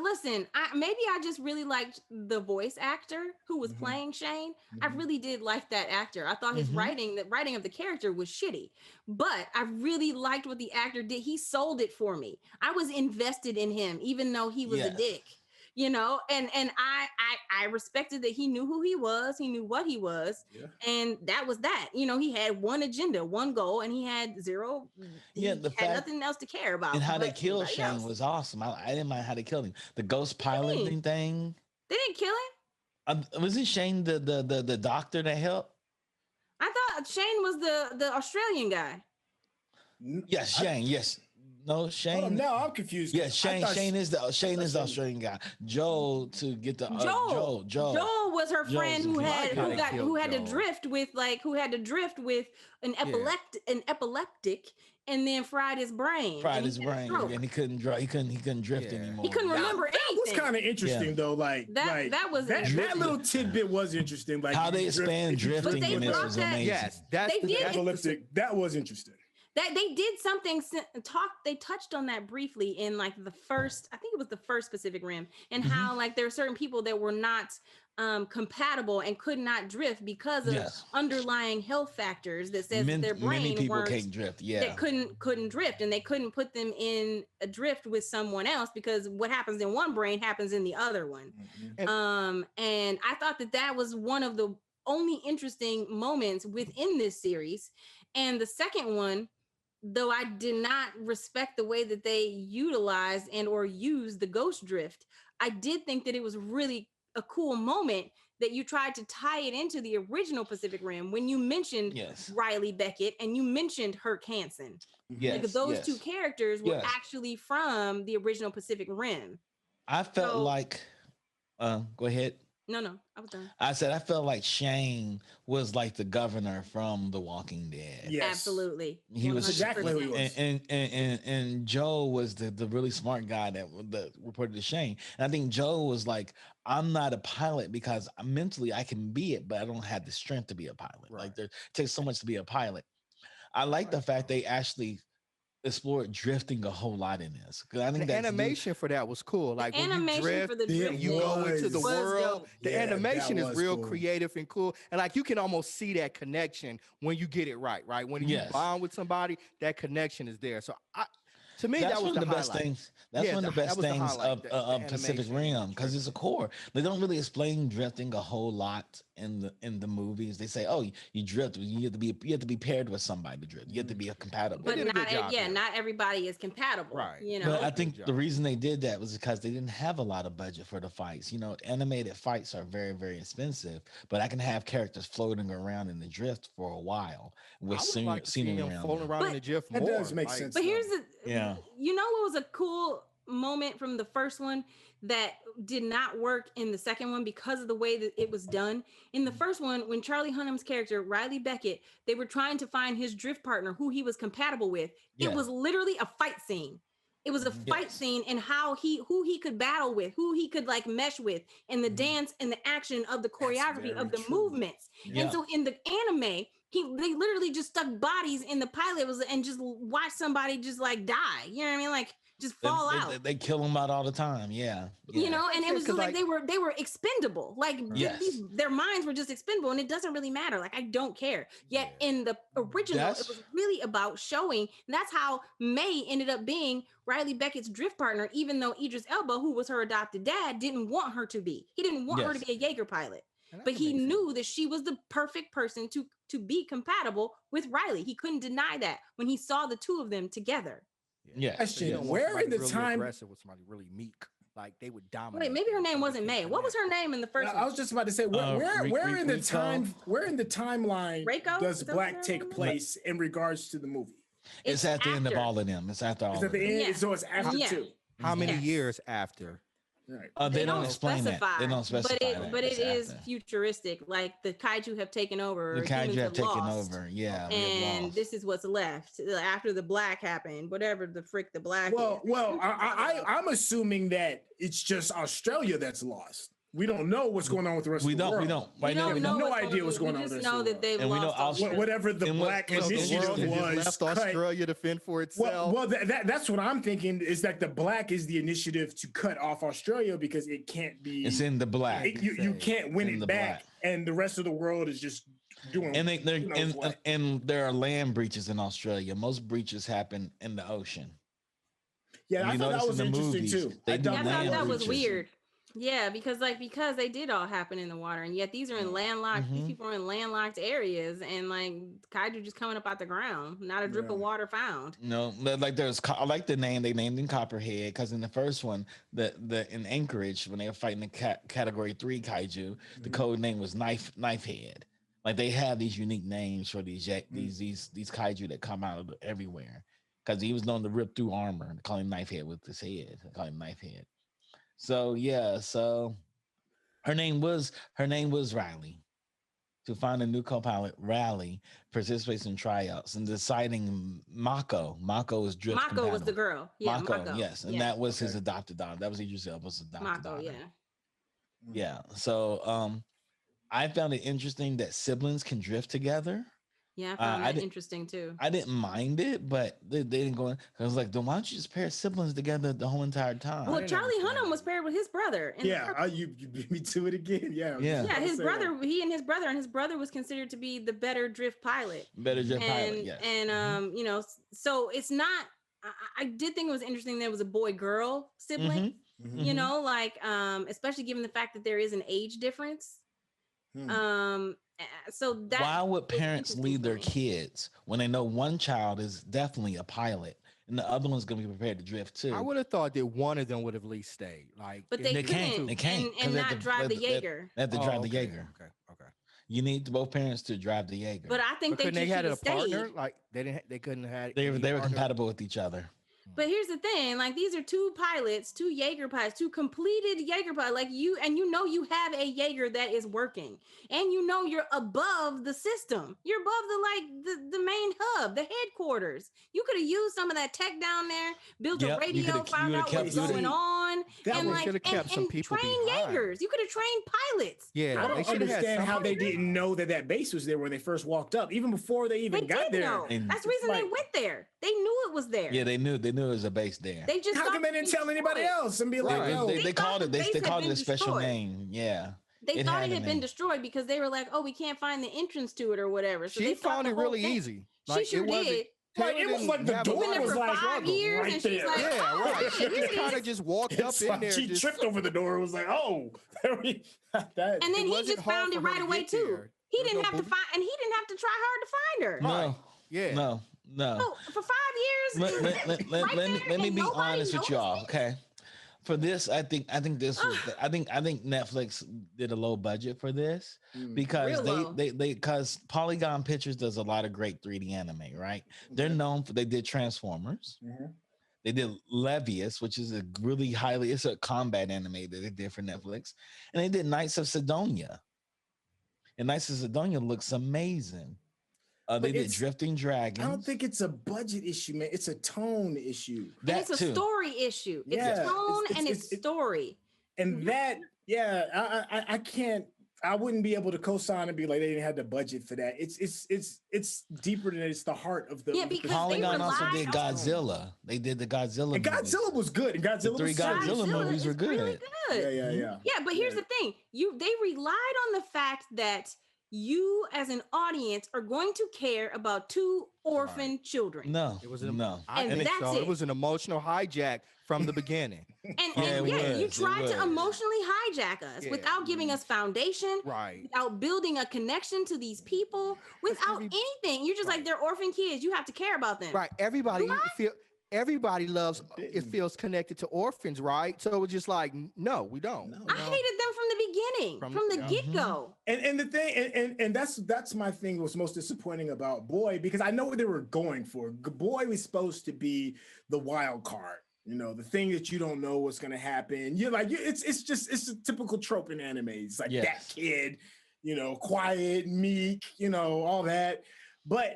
Listen, maybe I just really liked the voice actor who was Mhm. playing Shane. I Mhm. really did like that actor. I thought his Mhm. the writing of the character was shitty, but I really liked what the actor did. He sold it for me. I was invested in him, even though he was a Yes. dick. And I respected that he knew who he was, he knew what he was, Yeah. and that was that. He had one agenda, one goal, and he had zero. Yeah, he the had fact- nothing else to care about. And how they but killed everybody Shane else. was awesome. I didn't mind how they killed him. The ghost do you mean? piloting thing. They didn't kill him. Wasn't Shane the doctor that helped? I thought Shane was the Australian guy. Yes, Shane. Yes. No, Hold on, Shane. now I'm confused. Yeah, I Shane. thought Shane is the Shane- Australian guy. Joel to get the Joel. Joel. Joel was her Joel's friend the who kid. had Why they who had to killed drift with an epileptic and then fried his brain. Fried and his he had a brain, stroke. and he couldn't drive. He couldn't drift Yeah. anymore. He couldn't remember That was anything. kind of interesting Yeah. though. Like That was that interesting. little tidbit was interesting. Like How they you drift- expand if you drifting But they in this brought was that- amazing. Yes, that's They the, did that's the- epileptic. That was interesting. That they did something they touched on that briefly in like the first, I think it was the first Pacific Rim, and Mhm. how like there are certain people that were not compatible and could not drift because of Yes. underlying health factors that says that their brain Many people weren't can't drift. Yeah. that couldn't drift, and they couldn't put them in a drift with someone else because what happens in one brain happens in the other one. And I thought that was one of the only interesting moments within this series. And the second one, though I did not respect the way that they utilized and or used the ghost drift, I did think that it was really a cool moment that you tried to tie it into the original Pacific Rim when you mentioned Yes. Riley Beckett and you mentioned Herc Hansen. Yes. Like those yes. two characters were Yes. actually from the original Pacific Rim. I felt So- like. Go ahead. No, I was done. I said I felt like Shane was like the governor from The Walking Dead. Yes. Absolutely. He was 100%. exactly who he was. And Joe was the really smart guy that reported to Shane. And I think Joe was like, I'm not a pilot because mentally I can be it, but I don't have the strength to be a pilot. Right. Like there takes so much to be a pilot. I like the fact they actually explored drifting a whole lot in this. 'Cause I think the that's animation for that was cool. Like when you Animation drift for the Yeah, and drift you go into the was world, dope. the Yeah, animation that is was real cool. creative and cool. And like you can almost see that connection when you get it right, right? When you Yes. bond with somebody, that connection is there. So to me, that's that was one of the best highlight. things. That's Yeah, one of the that best was the things highlight, of, the of Pacific animation. Rim because it's a core. They don't really explain drifting a whole lot in the movies. They say, "Oh, you drift. You have to be paired with somebody to drift. You have to be a compatible." But did a good job here. not everybody is compatible. Right. You know. But I Good think job. the reason they did that was because they didn't have a lot of budget for the fights. Animated fights are very, very expensive, but I can have characters floating around in the drift for a while I with would like to see scenery him around floating them. around in But the GIF That more. does make like- sense. But here's the Yeah. what was a cool moment from the first one that did not work in the second one because of the way that it was done. In the first one, when Charlie Hunnam's character, Riley Beckett, they were trying to find his drift partner who he was compatible with. Yeah. It was literally a fight scene. It was a fight scene and who he could battle with, who he could like mesh with, and the dance and the action of the choreography of the movements. And so in the anime, they literally just stuck bodies in the pilot and just watched somebody just like die. You know what I mean? Like just fall out. They kill them out all the time. Yeah. You know, and it was just like they were expendable. Like their minds were just expendable, and it doesn't really matter. Like I don't care. Yet in the original, it was really about showing. That's how May ended up being Riley Beckett's drift partner, even though Idris Elba, who was her adopted dad, didn't want her to be. He didn't want her to be a Jaeger pilot. But he knew that she was the perfect person to be compatible with Riley. He couldn't deny that when he saw the two of them together. Yeah. Question: Where in the really time? Aggressive with somebody really meek, like they would dominate. Wait, maybe her name wasn't May. What was her name in the first one? I was just about to say, where in the time? Where in the timeline does Black take place in regards to the movie? It's at the end of all of them. It's after all. It's at the end, so it's after two. How many years after? Right. They don't explain that. They don't specify but it is futuristic. Like the kaiju have taken over. The kaiju have taken over. Yeah. And this is what's left after the black happened. Whatever the frick the black. Well, I'm assuming that it's just Australia that's lost. We don't know what's going on with the rest of the world. We don't. We have no idea what's going on. We just know that they've lost. Whatever the black initiative was, left Australia to fend for itself. Well, that's what I'm thinking is that the black is the initiative to cut off Australia because it can't be. It's in the black. You can't win it back, and the rest of the world is just doing. And there are land breaches in Australia. Most breaches happen in the ocean. Yeah, I thought that was interesting too. I thought that was weird. Yeah, because they did all happen in the water, and yet these are in landlocked. These people are in landlocked areas, and like kaiju just coming up out the ground, not a drip of water found. No, like I like the name they named in Copperhead because in the first one, the in Anchorage when they were fighting the Category 3 kaiju, the code name was Knife Head. Like they have these unique names for these kaiju that come out of everywhere because he was known to rip through armor. They call him Knife Head with his head. They call him Knife Head. So her name was Riley. To find a new co-pilot, Riley participates in tryouts and deciding Mako. Mako is drift. Mako was the girl. Yeah, Mako. Yes, and that was his adopted daughter. That was Idris Elba's adopted daughter. Yeah. So I found it interesting that siblings can drift together. Yeah, I found that interesting too. I didn't mind it, but they didn't go in. I was like, then why don't you just pair siblings together the whole entire time? Well, Charlie Hunnam was paired with his brother. You beat me to it again. Yeah. His brother, his brother was considered to be the better drift pilot. Yes. And so it's not. I did think it was interesting that it was a boy-girl sibling. You know, like especially given the fact that there is an age difference. So that why would parents leave their kids when they know one child is definitely a pilot and the other one's going to be prepared to drift too? I would have thought that one of them would have at least stayed. But they can't and not drive the Jaeger. They have to drive the Jaeger. Okay. You need both parents to drive the Jaeger. But I think they had a partner. Like they couldn't have. They were compatible with each other. But here's the thing, like these are two pilots, two Jaeger pilots, two completed Jaeger pilots. Like you you have a Jaeger that is working, and you're above the system. You're above the main hub, the headquarters. You could have used some of that tech down there, built a radio, found out what's going on, and train Jaegers. You could have trained pilots. Yeah, I don't understand how they didn't know that base was there when they first walked up, even before they even got there. That's the reason they went there. They knew it was there. Yeah, they knew there was a base there. They just how come they didn't tell anybody else and be like, no? They called it. They called it a special name. Yeah. They thought it had been destroyed because they were like, oh, we can't find the entrance to it or whatever. So she found it really easy. She sure did. Like, it was like the door was like 5 years, right and she's there. like, right. She just kind of just walked up in there. She tripped over the door. It was like, oh, and then he just found it right away too. He didn't have to find, and he didn't have to try hard to find her. No, yeah, no. Oh, for 5 years. Let me be honest with y'all, okay? For this, I think this was. I think Netflix did a low budget for this because because Polygon Pictures does a lot of great 3D anime, right? They're known for they did Transformers. They did Levius, which is it's a combat anime that they did for Netflix, and they did Knights of Sidonia. And Knights of Sidonia looks amazing. They did it's- Drifting Dragons. I don't think it's a budget issue, man. It's a tone issue. And that it's a too. story issue. It's Yeah, tone and it's story. And that, yeah, I can't. I wouldn't be able to co-sign and be like they didn't have the budget for that. It's deeper than it's the heart of the. Yeah, because Polygon they also did relied Godzilla. They did the Godzilla. And Godzilla was good. And Godzilla The three was serious. Godzilla movies were is good. really good. Yeah. Yeah, but here's the thing. They relied on the fact that you as an audience are going to care about two orphan children. No, It was no. I And think that's so. it. It was an emotional hijack from the beginning. And you it tried to was. emotionally hijack us Yeah. without giving us foundation, Right. without building a connection to these people, without anything. You're just like, they're orphan kids. You have to care about them. Right. Everybody loves it, feels connected to orphans, right? So it's just like, no, we don't. I hated them from the beginning, from the get-go. And the thing, and that's my thing was most disappointing about Boy, because I know what they were going for. Boy was supposed to be the wild card, you know, the thing that you don't know what's gonna happen. You're like, it's a typical trope in anime. It's like that kid, you know, quiet, meek, you know, all that. But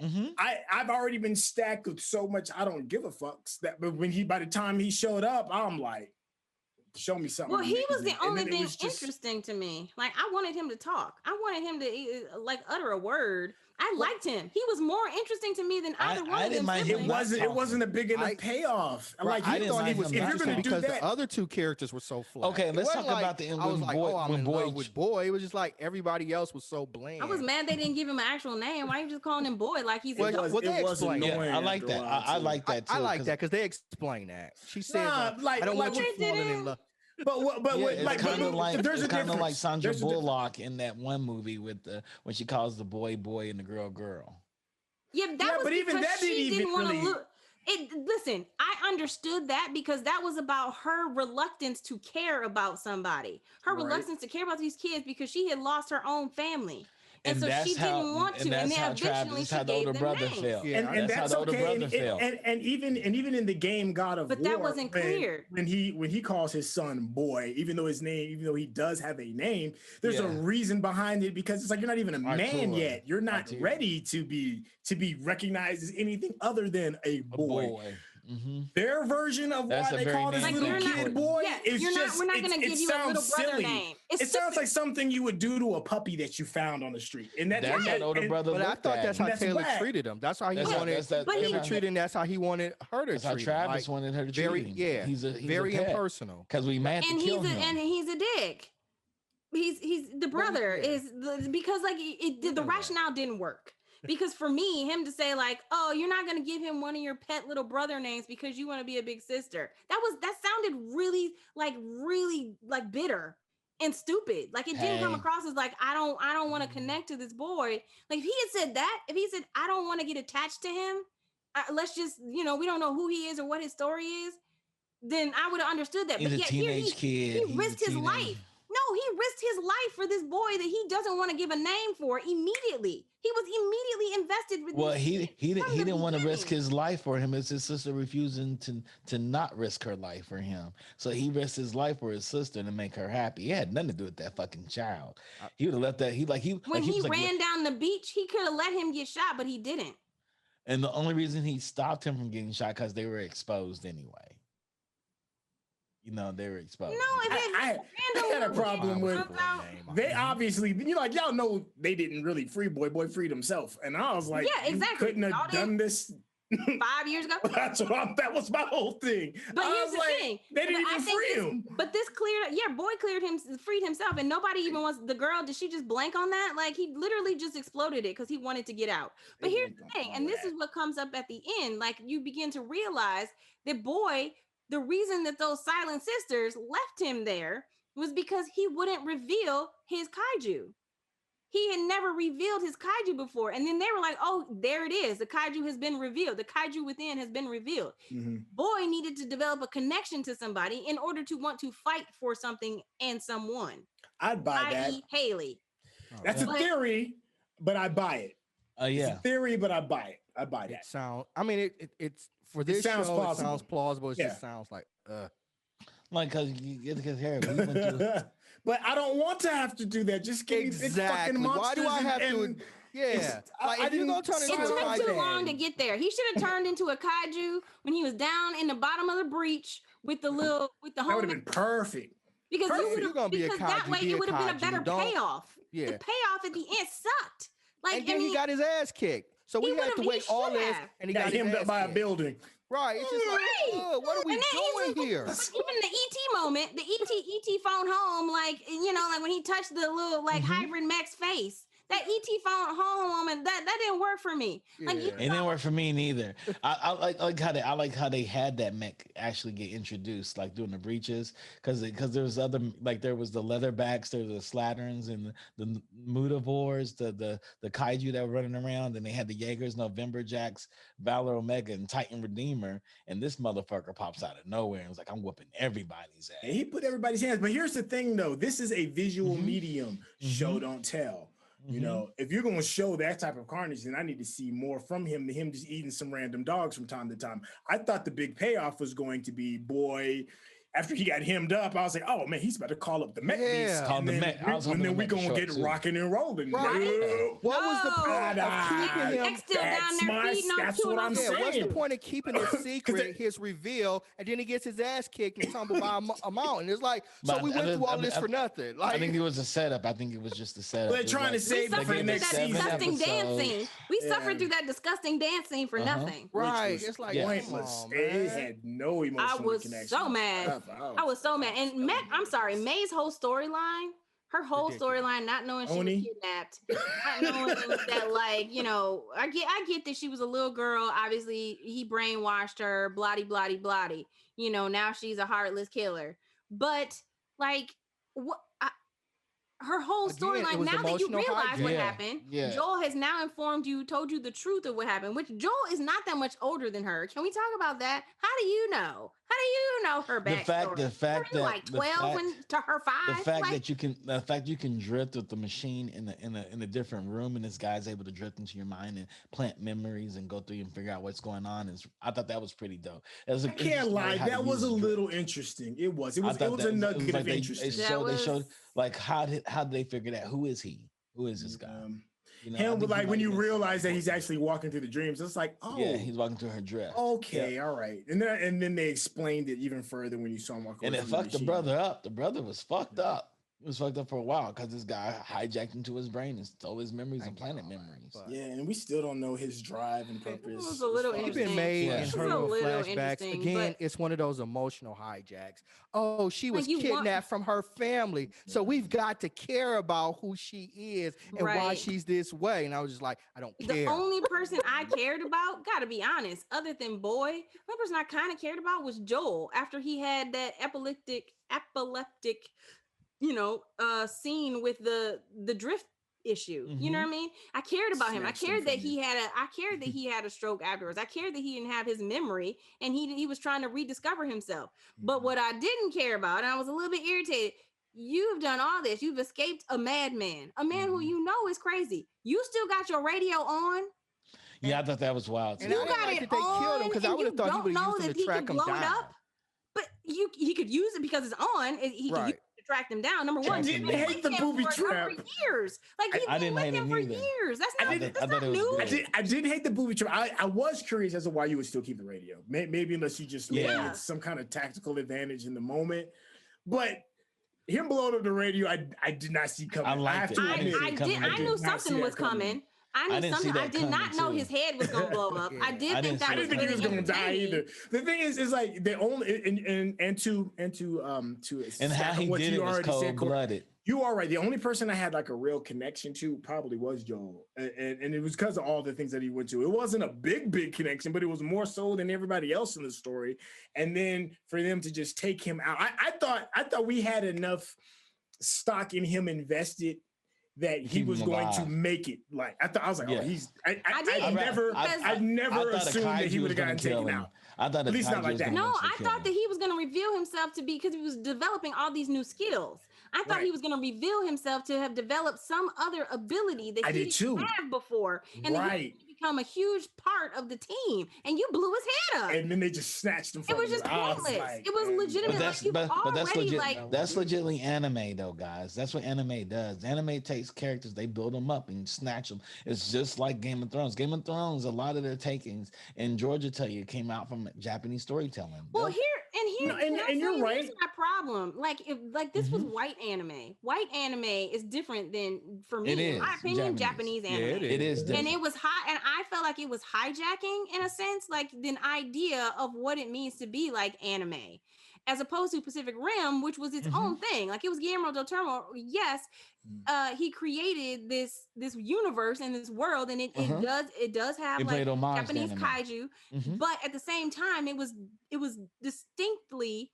I've already been stacked with so much I don't give a fucks that, but by the time he showed up, I'm like, show me something. Well, he was the amazing. only And then it thing was just- interesting to me. Like, I wanted him to talk. I wanted him to like utter a word. I liked him. He was more interesting to me than either one I of didn't them. mind siblings. him It wasn't a big enough payoff. Like I he didn't thought he mind was. him If not you're gonna do because that, the other two characters were so flat. Okay, let's It talk wasn't about the end I was when like, Boy- oh, I'm when in Boy love with Boy. It was just like everybody else was so bland. I was mad they didn't give him an actual name. Why are you just calling him Boy like he's Well, a well, they explained it. Yeah, I like that. I like that too. I like that because they explain that. She said, I don't want you they falling in didn't. love. but It's kind of like there's a kind of like difference. Sandra There's a difference. Bullock in that one movie with when she calls the boy and the girl. Yeah, that was but even because that didn't she even didn't want to really- look. Listen, I understood that because that was about her reluctance to care about somebody. Her Right. reluctance to care about these kids because she had lost her own family. And so that's she didn't want to. And that's then how eventually Travis, she how the gave older them brother names. felt. Yeah, And that's that's how the older okay. brother felt. And even in the game God of But War, that wasn't clear. when he calls his son Boy, even though he does have a name, there's a reason behind it because it's like you're not even a man Arturo. yet. You're not Arturo. ready to be recognized as anything other than a boy. Their version of That's why a they call very this name little important. kid Boy Yeah, is you're not- just we're not gonna give you a little sounds brother silly. name. It's It sounds stupid. like something you would do to a puppy that you found on the street. And That's how the older brother But I looked thought at that's him. how That's Taylor whack. treated him. That's how he That's how- wanted that's that- But he- Taylor treated, and that's how he wanted her to That's how treat him. Travis Like, wanted her to treat very, him. yeah, he's very a pet. impersonal. Because we mad to And kill he's him. a dick. He's the brother yeah. because like the rationale didn't work. Because for me, him to say like, oh, you're not gonna give him one of your pet little brother names because you want to be a big sister. That sounded really like bitter and stupid. Like it didn't come Hey. across as like I don't want to connect to this boy. Like if he had said that, if he said I don't want to get attached to him, let's just we don't know who he is or what his story is, then I would have understood that. He's but a yet here teenage kid. he He's a risked his teenage- life. No, he risked his life for this boy that he doesn't want to give a name for immediately. He was immediately invested with Well, this he kid didn't from the want to risk beginning. his life for him. It's his sister refusing to not risk her life for him. So he risked his life for his sister to make her happy. It had nothing to do with that fucking child. He would have left that. When he was like, ran down the beach, he could have let him get shot, but he didn't. and the only reason he stopped him from getting shot because they were exposed anyway. They were exposed. No, if I had a problem with they obviously, y'all know they didn't really free Boy. Boy freed himself. And I was like, Yeah, exactly. You couldn't Y'all have done this. 5 years ago. That was my whole thing. But I here's was the like, thing. They didn't But I even think free him. But this Boy freed himself, and nobody even wants the girl. Did she just blank on that? Like he literally just exploded it because he wanted to get out. But here's the thing, and this is what comes up at the end. Like you begin to realize that Boy, the reason that those silent sisters left him there was because he wouldn't reveal his kaiju. He had never revealed his kaiju before. And then they were like, oh, there it is. The kaiju has been revealed. The kaiju within has been revealed. Boy needed to develop a connection to somebody in order to want to fight for something and someone. I'd buy that. i.e. Haley. That's a theory, but I buy it. Yeah. It's a theory, but I buy it. I buy that. It's for this show, sounds it plausible. sounds plausible. It Yeah. just sounds like, Like, because Harry, we went through. But I don't want to have to do that. Just give me big fucking Exactly. monsters. Why do I have to? Yeah, like if you're gonna turn It into a took too kaiju, long to get there. He should have turned into a kaiju when he was down in the bottom of the breach with the That would have home, been perfect. because if you're gonna be a because that kaiju, way be it a would have been a kaiju. better Don't- payoff. Yeah. The payoff at the end sucked. Like, and then he got his ass kicked. So we had to wait all this, and he Got got his hemmed up ass by a kicked. building. Right? It's just like, Right. what are we And then doing here? But even the ET moment, the ET phone home, like, you know, like when he touched the little like hybrid mech's face, that ET phone home moment, that didn't work for me. Like, Yeah. It didn't work for me neither. I like how they had that mech actually get introduced, like doing the breaches, because there was other, like there was the leatherbacks, there was the Slatterns and the Mutavores, the kaiju that were running around, and they had the Jaegers, November Jacks, Valor Omega, and Titan Redeemer, and this motherfucker pops out of nowhere and was like, I'm whooping everybody's ass. And he put everybody's hands. But here's the thing, though. This is a visual medium. Show, don't tell. You know, if you're going to show that type of carnage, then I need to see more from him than him just eating some random dogs from time to time. I thought the big payoff was going to be, boy, after he got hemmed up, I was like, oh man, he's about to call up the mech beast. Call And the then, mech. I was hoping and then the we mech would going show to up get too. rocking and rolling. Right. No. What was the point of keeping him? Mech's still down there feeding on That's what I'm Yeah, what's the saying. point of keeping it secret, his reveal, and then he gets his ass kicked and tumbled by a mountain? It's like, so But we went through all this for nothing. Like, I think it was a setup. I think it was just a setup. They're It was trying to like- save it we for the suffered through next that season. disgusting dance episodes. scene. We suffered through that disgusting dance scene for nothing. right? was It's like pointless. come on, It man. had no emotional I was connection. so mad. I was so mad. And I'm sorry, May's whole storyline, her whole Ridiculous. storyline, not knowing she Oni? was kidnapped, not knowing that, like, you know, I get that she was a little girl. Obviously, he brainwashed her, bloody, bloody, bloody. You know, now she's a heartless killer. But like, what? Her whole Again, it storyline, was now that you emotional realize what hijack. happened, Yeah. Joel has now informed you, told you the truth of what happened, which Joel is not that much older than her. Can we talk about that? How do you know? How do you know her backstory? The fact Were you that like 12 when to her 5? the fact like, that you can drift with the machine in a different room, and this guy's able to drift into your mind and plant memories and go through and figure out what's going on, is I thought that was pretty dope. I can't lie, that was a little interesting. It was a nugget of interest. They showed like how did they figure that? Who is he? Who is this guy? You know, Him, but like when you realize that he's actually walking through the dreams, it's like, oh, yeah, he's walking through her dress. Okay, all right, and then they explained it even further when you saw him walk. And it fucked the brother up. The brother was fucked up. He was fucked up for a while because this guy hijacked into his brain and stole his memories and planet memories. Yeah, and we still don't know his drive and purpose. It was a little He's interesting. been made Yeah. in It's her a little little flashbacks. interesting, Again, but- it's one of those emotional hijacks. Oh, she was Like, you want- kidnapped from her family. So we've got to care about who she is and why Right. she's this way. And I was just like, I don't care. The only person I cared about, gotta be honest, other than Boy, the only person I kind of cared about was Joel after he had that epileptic, you know, scene with the drift issue. You know what I mean? I cared about him. I Snatched him cared that from you. I cared that he had a stroke afterwards. I cared that he didn't have his memory and he was trying to rediscover himself. But what I didn't care about, and I was a little bit irritated, you've done all this. You've escaped a madman, a man who you know is crazy. You still got your radio on. Yeah, I thought that was wild. And too. You I didn't got like it that they killed him on, because I and would have you thought he don't would have know used him that to he track could him blow down. it up. But he could use it because it's on. He could use it to track them down. Number one, I didn't hate the booby trap. for years. Like he's I been didn't with hate him it for neither. years. That's I not, didn't- that's I thought not it was new. good. I didn't hate the booby trap. I was curious as to why you would still keep the radio. Maybe unless you just Yeah. had some kind of tactical advantage in the moment. But him blowing up the radio, I did not see coming. I liked have it. to I admit, didn't see it coming I either. knew did not see something that was coming. I I knew didn't see something. I that did not coming, know too. his head was gonna blow up. Yeah. I did I think didn't that see I was didn't think he was really gonna die entertaining. either. The thing is like they only and to And how he what did you it was already said, cold Court, blooded. you are right. The only person I had like a real connection to probably was Joel, and it was because of all the things that he went to. It wasn't a big connection, but it was more so than everybody else in the story. And then for them to just take him out, I thought we had enough stock in him invested that he Keep was him going to alive. make it. Like I was like, Yeah. oh, he's. I did. I never thought a assumed that he kaiju would was have gonna gotten kill taken him. out. I thought At least not kaiju like was that. gonna No, eventually I kill thought him. that he was going to reveal himself to be because he was developing all these new skills. I thought he Right. was going to reveal himself to have developed some other ability that I he did too. didn't have before, and that he Right. would become a huge part of the team, and you blew his head up. And then they just snatched him from It was you. just I pointless. like, It was man, legitimate. But that's legit. Like, That's legitimately anime, though, guys. That's what anime does. Anime takes characters, they build them up and snatch them. It's just like Game of Thrones. Game of Thrones, a lot of their takings, and Georgia tell you, came out from Japanese storytelling. well, you're right. Here's my problem. Like, if this was white anime. White anime is different than, for me, in my opinion, Japanese anime. Yeah, it is different. And it was high, and I felt like it was hijacking in a sense, like the idea of what it means to be like anime, as opposed to Pacific Rim, which was its own thing. Like, it was Guillermo del Toro. Yes, he created this universe and this world, and it does have like Japanese kaiju, but at the same time, it was distinctly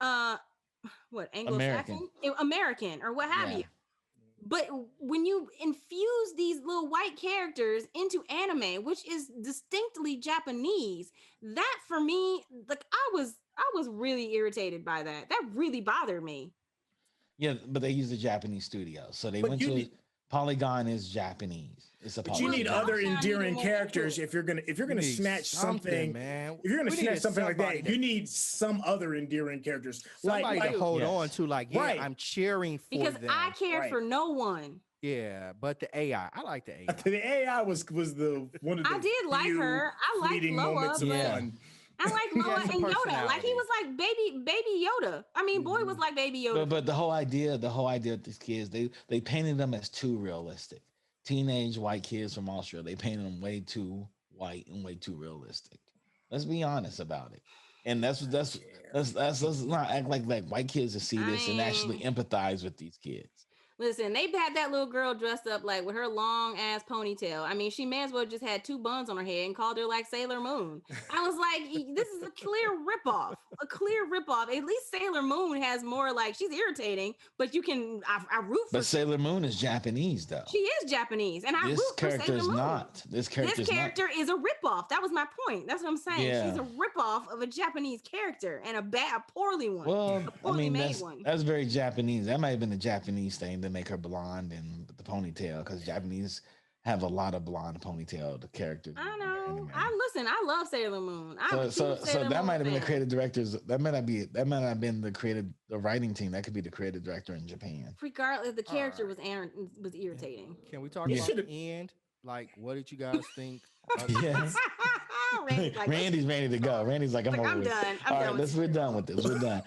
Anglo-Saxon, American or what have you. But when you infuse these little white characters into anime, which is distinctly Japanese, that for me, like, I was really irritated by that. That really bothered me. Yeah, but they use the Japanese studio, so they went to Polygon is Japanese. It's a. But you need other endearing characters if you're gonna snatch something, man. If you're gonna snatch something like that, you need some other endearing characters, somebody to hold on to. Like, I'm cheering for because them. I cared for no one. Yeah, but the AI, I like the AI. The AI was the one of the. I did like her. I liked Loa. I like Loa and Yoda. Like, he was like baby Yoda. I mean, boy was like baby Yoda. But the whole idea of these kids, they painted them as too realistic. Teenage white kids from Australia, they painted them way too white and way too realistic. Let's be honest about it. And let's not act like white kids to see this and actually empathize with these kids. Listen, they had that little girl dressed up like with her long ass ponytail. I mean, she may as well just had two buns on her head and called her like Sailor Moon. I was like, this is a clear ripoff. A clear ripoff. At least Sailor Moon has more, like, she's irritating, but you can I root for. But Sailor Moon is Japanese though. She is Japanese, and I root for Sailor Moon. This character is a ripoff. That was my point. That's what I'm saying. Yeah. She's a ripoff of a Japanese character and a poorly one. Well, I mean, that's very Japanese. That might have been a Japanese thing to make her blonde and the ponytail, because Japanese have a lot of blonde ponytail characters. I know. I love Sailor Moon. So that might have been the creative directors. That might not have been the writing team. That could be the creative director in Japan. Regardless, the character was irritating. Can we talk about the end? Like, what did you guys think? Yes. Randy's ready to go. Randy's like, I'm done. We're done with this. We're done.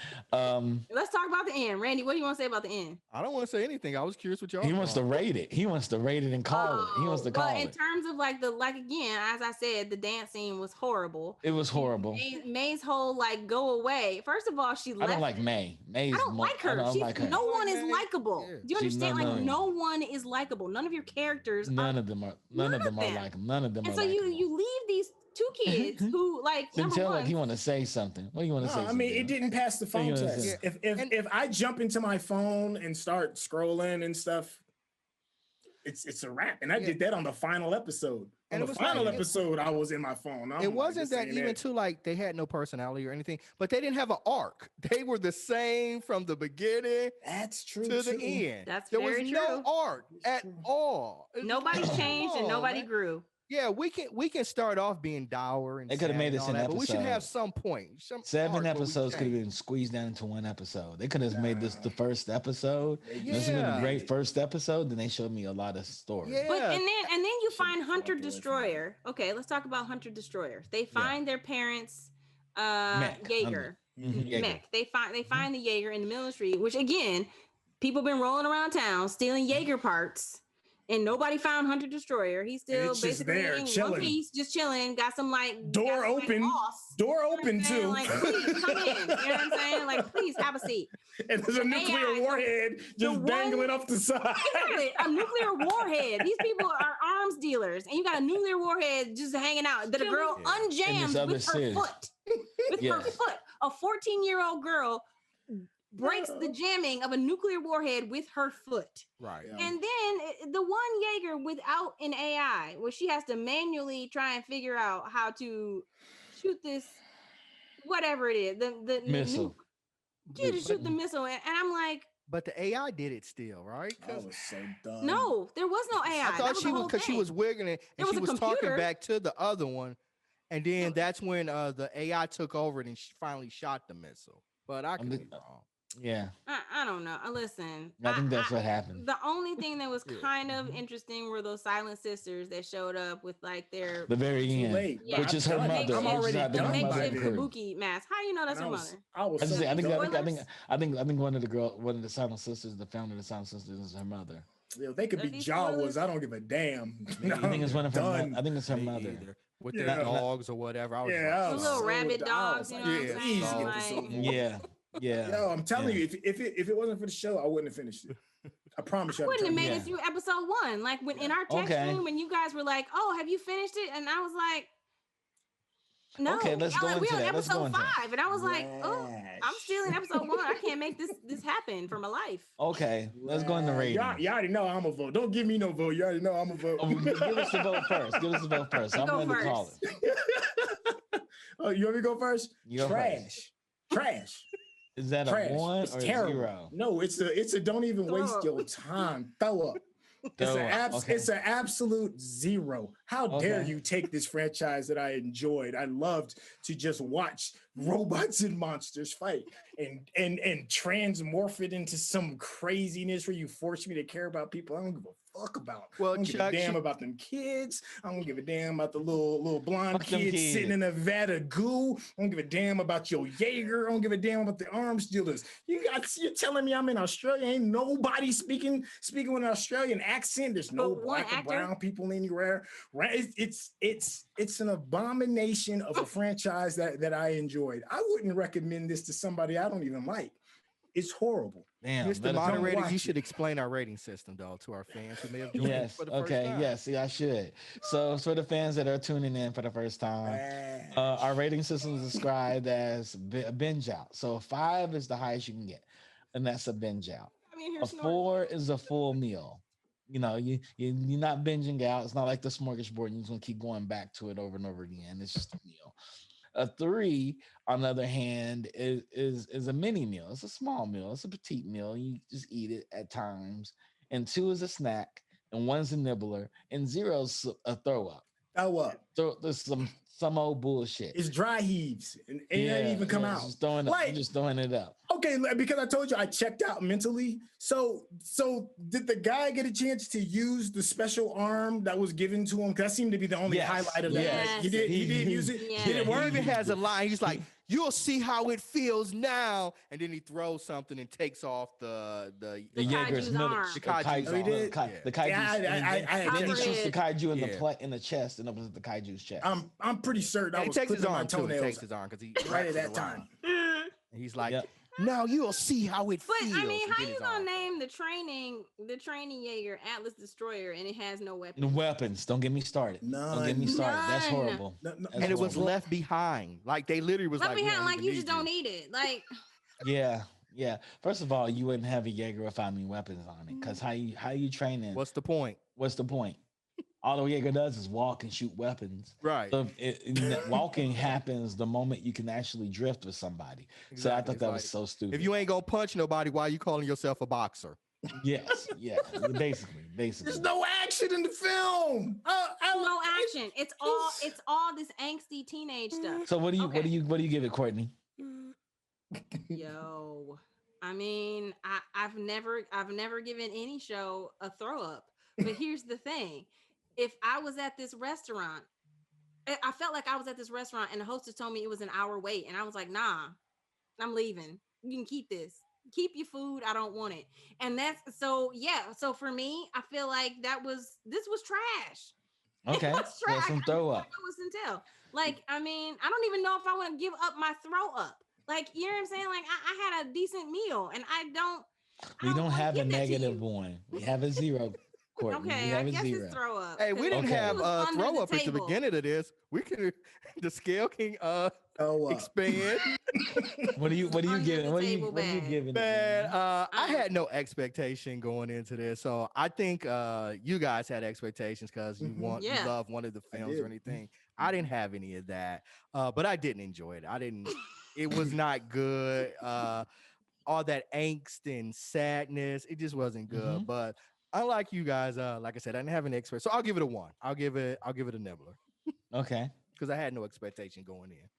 Let's talk about the end. Randy, what do you want to say about the end? I don't want to say anything. I was curious what y'all. He wants to rate it. He wants to rate it and call it. He wants to call it. In terms of again, as I said, the dance scene was horrible. It was horrible. May's whole go away. First of all, she left. I don't like May. I don't like her. No one is likable. Do you understand? No one is likable. None of your characters. None of them are like. None of them. And so you leave these two kids who Syntell, like, he want to say something. What do you want to say? I mean, it didn't pass the phone test. If I jump into my phone and start scrolling and stuff, it's a wrap. And I did that on the final episode. On the final episode, I was in my phone. It wasn't that even too they had no personality or anything, but they didn't have an arc. They were the same from the beginning. That's true. To the end. There was no arc at all. Nobody changed and nobody grew. Yeah, we can start off being dour and they could have made this an episode, but we should have some point. 7 episodes could have been squeezed down into 1 episode. They could have made this the first episode. This would have been a great first episode. Then they showed me a lot of stories. Yeah. But and then you find Hunter Destroyer. Okay, let's talk about Hunter Destroyer. They find their parents, Jaeger. Mech. They find the Jaeger in the middle of the street, which again, people been rolling around town stealing Jaeger parts. And nobody found Hunter Destroyer. He's still basically there, in one piece, just chilling. Got some door open too. Like, please come in. You know what I'm saying? Like, please have a seat. And there's a nuclear warhead just dangling off the side. Exactly, a nuclear warhead. These people are arms dealers, and you got a nuclear warhead just hanging out that a girl unjams with her foot. Her foot. A 14-year-old girl breaks the jamming of a nuclear warhead with her foot. Right. And then the one Jaeger without an AI, where she has to manually try and figure out how to shoot this, whatever it is, the missile. Nuke. To shoot the missile. And I'm like, But the AI did it still, right? I was so done. No, there was no AI. I That thought was she the was whole because she thing. was wiggling it and There was she a was computer. talking back to the other one. And then that's when the AI took over and she finally shot the missile. But I could be wrong. Yeah, I don't know. Listen, I think that's what happened. The only thing that was Yeah. kind of interesting were those silent sisters that showed up with like their The very Too end, late. Yeah, which is her I'm mother. done. I'm which is already I think the her done by mother makeshift then. approved. kabuki mask. How you know that's And her I mother? was I so think Spoilers? one of the Silent Sisters, the founder of the Silent Sisters, is her mother. They could Are be these Jawas. spoilers? I don't give a damn. Me I think it's one of her. Done. I think it's her Me mother. either. With Yeah. their dogs or whatever. I was Yeah, like, I The was little so rabbit done. I dogs, was you like, know what I'm yeah, saying? please get so- this over. Yeah, yeah. Yo, I'm telling yeah. you, if it wasn't for the show, I wouldn't have finished it. I promise you. I wouldn't have made Yeah. it through episode 1. Like when in our text Okay. room, when you guys were like, "Oh, have you finished it?" and I was like, "No." Okay, let's Y'all go like, into we on that. Let's go episode into that. 5, and I was like, "Oh, I'm still in episode 1. I can't make this happen for my life." Okay, let's go into ratings. You already know I'm a vote. Don't give me no vote. You already know I'm a vote. Oh, give us the vote first. Give us the vote first. I'm Go going to call first. it. Oh, you want me to go first? You go Trash. Trash. Is that Trash. a 1 It's or terrible. 0? No, it's a don't even Throw waste up. your time. Throw up. Throw up. Okay. It's an absolute 0. How dare Okay. you take this franchise that I enjoyed? I loved to just watch robots and monsters fight and transmorph it into some craziness where you force me to care about people I don't give a fuck about. Well, I don't give a Chuck, damn about them kids. I don't give a damn about the little blonde Fuck them kids kids. sitting in a vat of goo. I don't give a damn about your Jaeger. I don't give a damn about the arms dealers. You're telling me I'm in Australia? Ain't nobody speaking with an Australian accent. There's no But one black or actor? brown people anywhere. Right? It's an abomination of a franchise that I enjoyed. I wouldn't recommend this to somebody I don't even like. It's horrible. Damn. Mr. let us know. Moderator, watch you it. should explain our rating system, though, to our fans who may have joined Yes. for the first Okay. time. Yes. I should. So, for the fans that are tuning in for the first time, our rating system is described as a binge out. So, 5 is the highest you can get, and that's a binge out. I mean, A here's 4 is a full meal. You know, you're not binging out. It's not like the smorgasbord. You're just gonna keep going back to it over and over again. It's just a meal. A 3, on the other hand, is a mini meal. It's a small meal. It's a petite meal. You just eat it at times. And 2 is a snack, and 1's a nibbler, and 0's a throw up. Throw up. So there's some old bullshit. It's dry heaves. And it ain't even come out. Just throwing Like- you're just throwing it up. Okay, because I told you I checked out mentally. So did the guy get a chance to use the special arm that was given to him? Because that seemed to be the only Yes, highlight of that. yes. He did use it. Yes. Did it He work? even has a line. He's like, "You'll see how it feels now," and then he throws something and takes off the The The Jaeger's kaiju's middle. arm. The The kaiju's kaiju's arm. Oh, he did? arm. Yeah. The kaiju's. Yeah, I then he checked shoots the kaiju in Yeah. in the chest and opens up the kaiju's chest. I'm pretty certain I And he was takes his clipping my arm too. He toenails takes his arm because he right wraps at it that around. time. And he's like, Yep. "Now you'll see how it But feels." I mean, and how then you his gonna arm. name the training Jaeger Atlas Destroyer and it has no The weapons? weapons. Don't get me started. Don't get me None. started. That's None. horrible. No, no, That's And it was horrible. left behind. Like they literally was Left like, "We behind, don't like even you need just don't need it. Like Yeah. First of all, you wouldn't have a Jaeger without any weapons on it. Because how you training? What's the point?" What's the point? All the Jaeger does is walk and shoot weapons. Right. So walking happens the moment you can actually drift with somebody. So I Exactly. thought It's that like, was so stupid. if you ain't gonna punch nobody, why you calling yourself a boxer? Yes, yeah, basically. There's no action in the film. no action. It's all this angsty teenage stuff. So what do Okay. you give it, Courtney? Yo, I mean, I've never given any show a throw up. But here's the thing: if I was at this restaurant, I felt like I was at this restaurant, and the hostess told me it was an hour wait, and I was like, "Nah, I'm leaving. You can keep this. Keep your food. I don't want it." And that's so. Yeah. So for me, I feel like this was trash. Okay, That's so trash. some throw up. It was Syntell. Like, I mean, I don't even know if I want to give up my throw up. Like, you know what I'm saying? Like, I had a decent meal, and I don't We don't wanna have a give that to negative you. one. We have a 0, Courtney. Okay, we I have a guess 0. it's throw up. Hey, we 'cause didn't Okay. it have was under throw the up at the table. beginning of this. We can the scale can Oh, expand. What are you Under giving? the What are you table giving? it, Man, I Uh-uh. had no expectation going into this, so I think you guys had expectations because you Mhm. you Yeah. love one of the films did. or anything. I didn't have any of that, but I didn't enjoy it. It was not good. all that angst and sadness. It just wasn't good. Mhm. But unlike you guys, like I said, I didn't have an expert, so I'll give it a 1. I'll give it a nibbler Okay. because I had no expectation going in.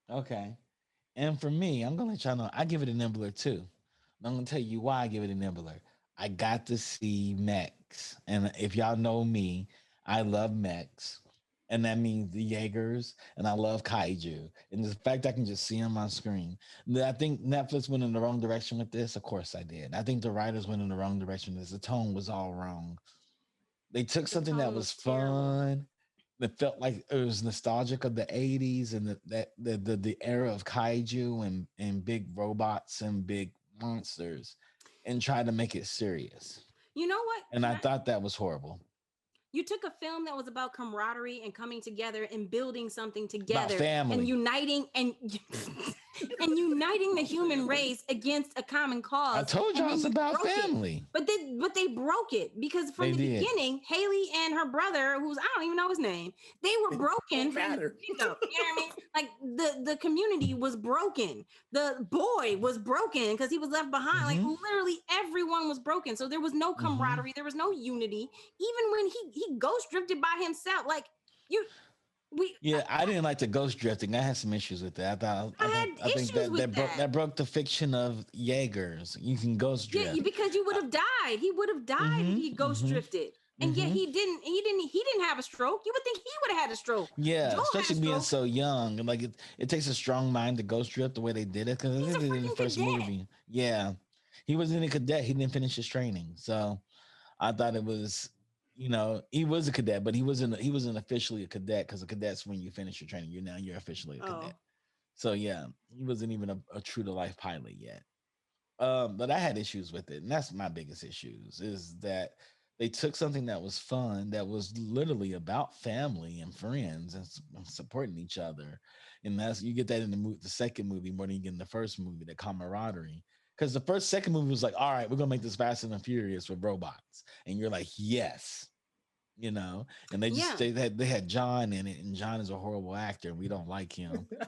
Okay. And for me, I'm gonna let y'all know I give it a nibbler too. I'm gonna tell you why I give it a nibbler. I got to see mechs, and if y'all know me, I love mechs, and that means the Jaegers, and I love kaiju, and the fact I can just see them on screen. I think Netflix went in the wrong direction with this. Of course, I did. I think the writers went in the wrong direction. Because the tone was all wrong. They took The something that tone was was terrible. fun. That felt like it was nostalgic of the 80s and the era of kaiju and big robots and big monsters and tried to make it serious. You know what? And I thought that was horrible. You took a film that was about camaraderie and coming together and building something About together and family. uniting and and uniting the human race against a common cause. I told and y'all then it's you about broke it. family. But they broke it because from They the did. beginning, Haley and her brother, who's I don't even know his name, they were broken. Don't From the matter. get-go. You know what I mean? Like the community was broken. The boy was broken because he was left behind. Like Mhm. literally everyone was broken. So there was no Mhm. camaraderie. There was no unity. Even when he ghost drifted by himself, like Yeah, I didn't like the ghost drifting. I had some issues with that. I had I think issues with that broke the fiction of Jaegers. You can ghost drift. because you would have died. He would have died if he ghost drifted. And yet he didn't have a stroke. You would think he would have had a stroke. Yeah, Joel had a especially being stroke. so young. Like it takes a strong mind to ghost drift the way they did it. Because I He's think a they did it in the freaking first cadet. movie. Yeah. He wasn't a cadet. He didn't finish his training. So I thought it was, he was a cadet, but he wasn't officially a cadet because a cadet's when you finish your training. You're officially a cadet. Oh, So yeah, he wasn't even a true to life pilot yet. But I had issues with it, and that's my biggest issues is that they took something that was fun, that was literally about family and friends and supporting each other, and that's you get that in the second movie more than you get in the first movie, the camaraderie. Because the second movie was like, all right, we're gonna make this Fast and Furious with robots, and you're like, yes, and yeah. they had John in it, and John is a horrible actor, and we don't like him. I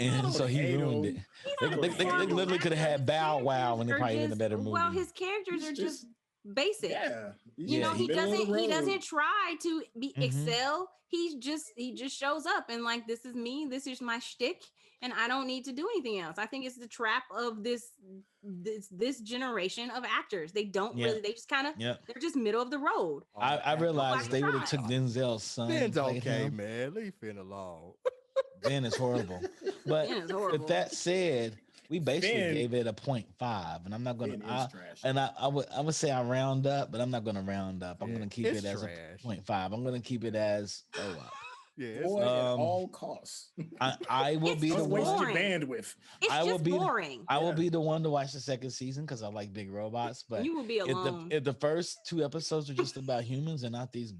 And don't so he hate ruined him. it. He's They, not they, a they, they horrible literally could have actor. had His Bow Wow characters and they are probably been a just better movie. well, his characters He's are just just basic. yeah. He's You Yeah, know, just middle of the he doesn't road. try to be Mhm. excel. He just shows up and like this is me, this is my shtick, and I don't need to do anything else. I think it's the trap of this generation of actors. They don't Yeah. really, they just kind of Yeah. they're just middle of the road. I realized they would have took tried. Denzel's son and Ben's played okay, him. man. Leave Finn alone. Ben is horrible. But Ben is with horrible. that said, we basically Finn- gave it a 0.5, and I'm not gonna. Finn is trash. I would say I round up, but I'm not gonna round up. I'm Yeah, gonna keep it's it as trash. a 0.5. I'm gonna keep it as throw up. Yeah, it's Boy, at Um, all costs. I will It's be the just Don't waste one. your boring. bandwidth. It's I will just be boring. I will Yeah. be the one to watch the second season because I like big robots. But You will be alone. if the first two episodes are just about humans and not these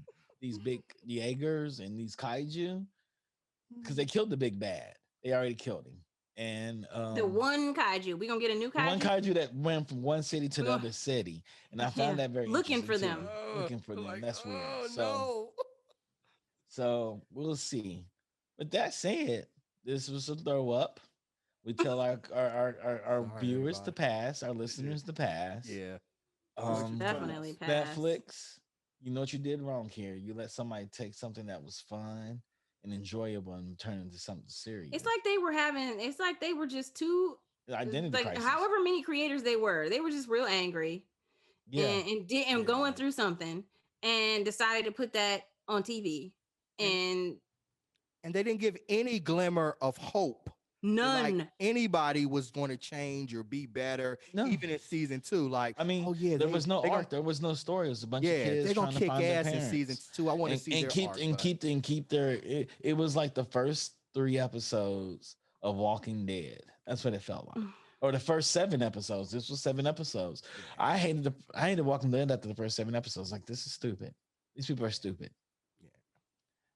big Jaegers and these kaiju, because they killed the big bad. They already killed him. And The one kaiju. We gonna get a new the one kaiju. kaiju that went from one city to the Ugh. other city. And I Yeah, found that very looking interesting for too. them. Looking for them. like, That's weird. oh, So no. so we'll see. With that said, this was a throw up. We tell our Sorry, viewers to everybody. pass, our listeners to pass. Yeah. Definitely pass. Netflix, you know what you did wrong here. You let somebody take something that was fun and enjoyable and turn it into something serious. It's like they were just too identity like crisis. however many creators they were just real angry Yeah. and going through something and decided to put that on TV and And they didn't give any glimmer of hope. none. Like anybody was going to change or be better, No. even in season 2. Like, I mean, oh yeah, there was no they arc. There was no story. It was a bunch of Yeah, kids they're trying gonna to kick find their ass in parents. season 2. I want to see and their keep arc, and but- keep their. It was like the first 3 episodes of Walking Dead. That's what it felt like. Or the first 7 episodes. This was 7 episodes. I hated Walking Dead after the first 7 episodes. Like, this is stupid. These people are stupid.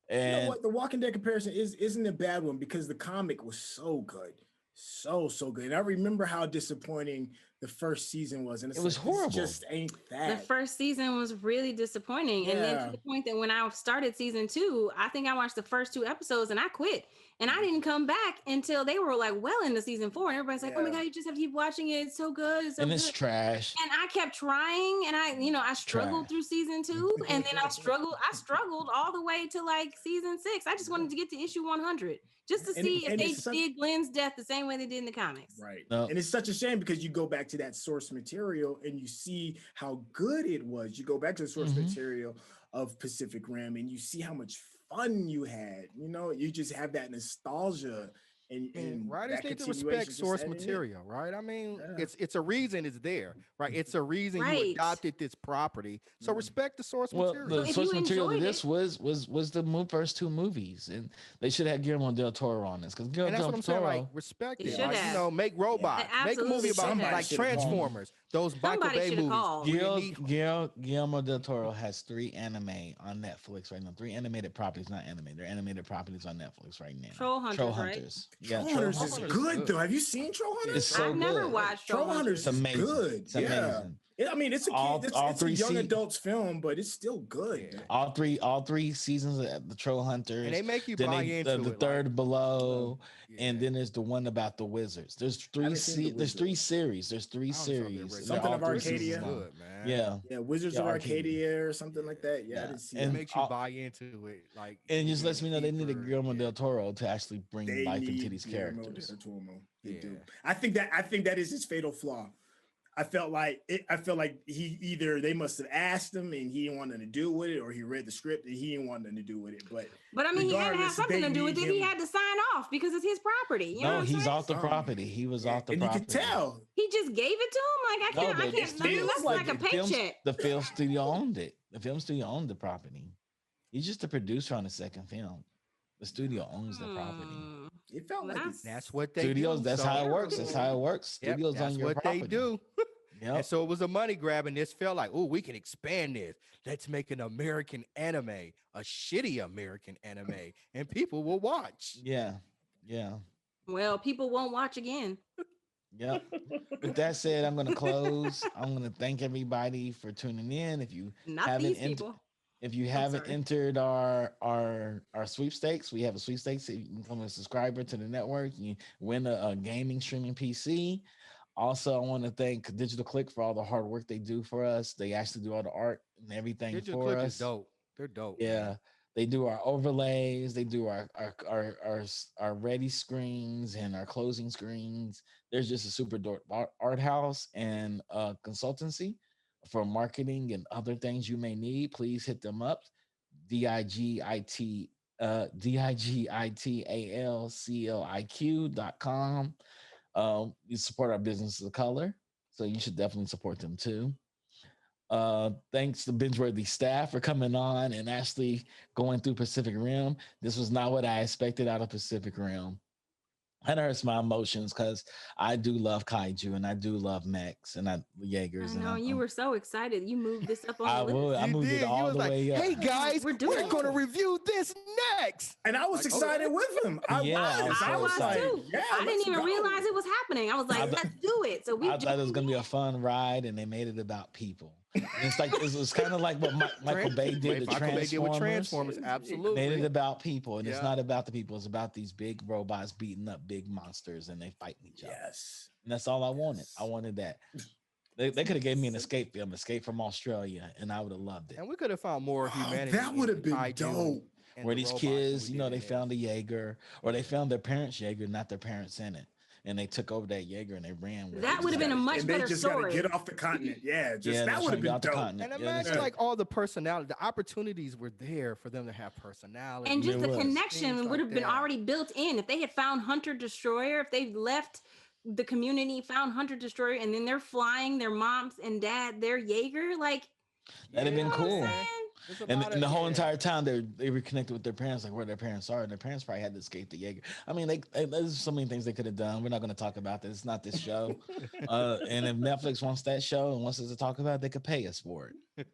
You know And what? The Walking Dead comparison isn't a bad one because the comic was so good. So good. And I remember how disappointing the first season was, and It was horrible. This just ain't The that. first season was really disappointing. And then to the point that when I started season 2, I think I watched the first 2 episodes and I quit. And I didn't come back until they were like well into season 4. And everybody's like, oh my God, you just have to keep watching it. It's so good. It's so and good. it's trash. And I kept trying, and I struggled through season 2, and then I struggled all the way to like season 6. I just wanted to get to issue 100 just to see if they did Glenn's death the same way they did in the comics. Right. And it's such a shame because you go back to that source material and you see how good it was. You go back to the source material of Pacific Rim and you see how much fun you had. You know, you just have that nostalgia. And writers need to respect source material, right? I mean, it's a reason it's there, right? It's a reason you adopted this property, so respect the source material. The source material of this was the first 2 movies, and they should have Guillermo del Toro on this because Guillermo del Toro, like, respect it. Like, you know, make robots, make a movie about like Transformers. Those Michael Bay movies. Guillermo del Toro has 3 anime on Netflix right now. 3 animated properties, not anime. They're animated properties on Netflix right now. Troll Hunters. Yeah, Troll Hunters is good though. Have you seen Troll Hunters? It's so I've never watched Troll Hunters. It's amazing. Good. It's amazing. I mean, it's a young adults film, but it's still good. All three seasons of the Troll Hunters, and they make you buy into the it. Third like, Below, and then there's the one about the Wizards. There's 3 series. There's 3 series. Something of Arcadia. Good, man. Yeah, Wizards of Arcadia or something like that. Yeah, I didn't see it makes you buy into it. Like, and it just lets me know they need a Guillermo del Toro to actually bring life into these characters. They do. I think that is his fatal flaw. I felt like they must have asked him and he didn't want nothing to do with it, or he read the script and he didn't want nothing to do with it. But I mean, he had to have something to do with it. He had to sign off because it's his property. You know what he's off the property. He was off the property. You could tell. He just gave it to him. Like I can't. That's like a paycheck. The film studio owned it. The film studio owned the property. He's just a producer on the second film. The studio owns the property. It felt like that's what they studios. Do, that's how it works. That's how it works. Studios on your property. That's what they do. Yep. And so it was a money grab, and this felt like, oh, we can expand this. Let's make an American anime, a shitty American anime, and people will watch. Yeah. Well, people won't watch again. Yep. With that said, I'm going to close. I'm going to thank everybody for tuning in. If you haven't entered our sweepstakes, we have a sweepstakes. You can become a subscriber to the network. You win a gaming streaming PC. Also, I want to thank Digital Click for all the hard work they do for us. They actually do all the art and everything Digital for Click us. Is dope. They're dope. Yeah, man. They do our overlays. They do our ready screens and our closing screens. There's just a super dope art house and consultancy for marketing and other things you may need. Please hit them up. digitalcliq.com. You support our businesses of color, so you should definitely support them too. Thanks to BingeWorthy staff for coming on and actually going through Pacific Rim. This was not what I expected out of Pacific Rim. It hurts my emotions because I do love kaiju and I do love mechs and Jaegers. I know you were so excited. You moved this up on the list. I moved it all the way up. Hey guys, we're going to review this next. And I was excited with him. I was too. Yeah, I didn't even realize it was happening. I was like, let's do it. So I thought it was going to be a fun ride, and they made it about people. It's like it was kind of like what Michael Bay did with Transformers. Absolutely, made it about people, and it's not about the people. It's about these big robots beating up big monsters, and they fighting each other. Yes, and that's all I wanted. I wanted that. They could have gave me an Escape film, Escape from Australia, and I would have loved it. And we could have found more humanity. That would have been dope. Where these kids, they found a Jaeger, or they found their parents' Jaeger, not their parents in it. And they took over that Jaeger and they ran with it. That would have been a much better story. They just got to get off the continent. That would have been dope. And imagine like all the personality, the opportunities were there for them to have personality. And just the connection would have been already built in. If they had found Hunter Destroyer, if they left the community, found Hunter Destroyer, and then they're flying their moms and dad, their Jaeger, like that'd have been cool. And the whole entire time they were connected with their parents, like where their parents are, and their parents probably had to escape the Jaeger. I mean, there's so many things they could have done. We're not going to talk about this. It's not this show. And if Netflix wants that show and wants us to talk about it, they could pay us for it.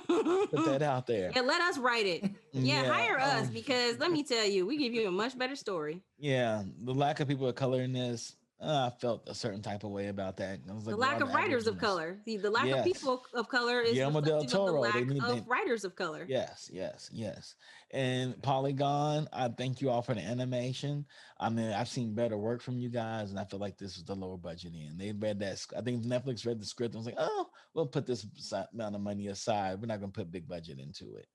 Put that out there. Yeah, let us write it. Hire us, because let me tell you, we give you a much better story. Yeah, the lack of people of color in this, I felt a certain type of way about that. I was The like, lack "Well, of the writers of Aboriginals." color. The lack of Yes. people of color is Guillermo del reflective of the Toro. They lack need of writers of color. Yes, yes, yes. And Polygon, I thank you all for the animation. I mean, I've seen better work from you guys, and I feel like this is the lower budget end. They read that. I think Netflix read the script and was like, "Oh, we'll put this amount of money aside. We're not going to put big budget into it."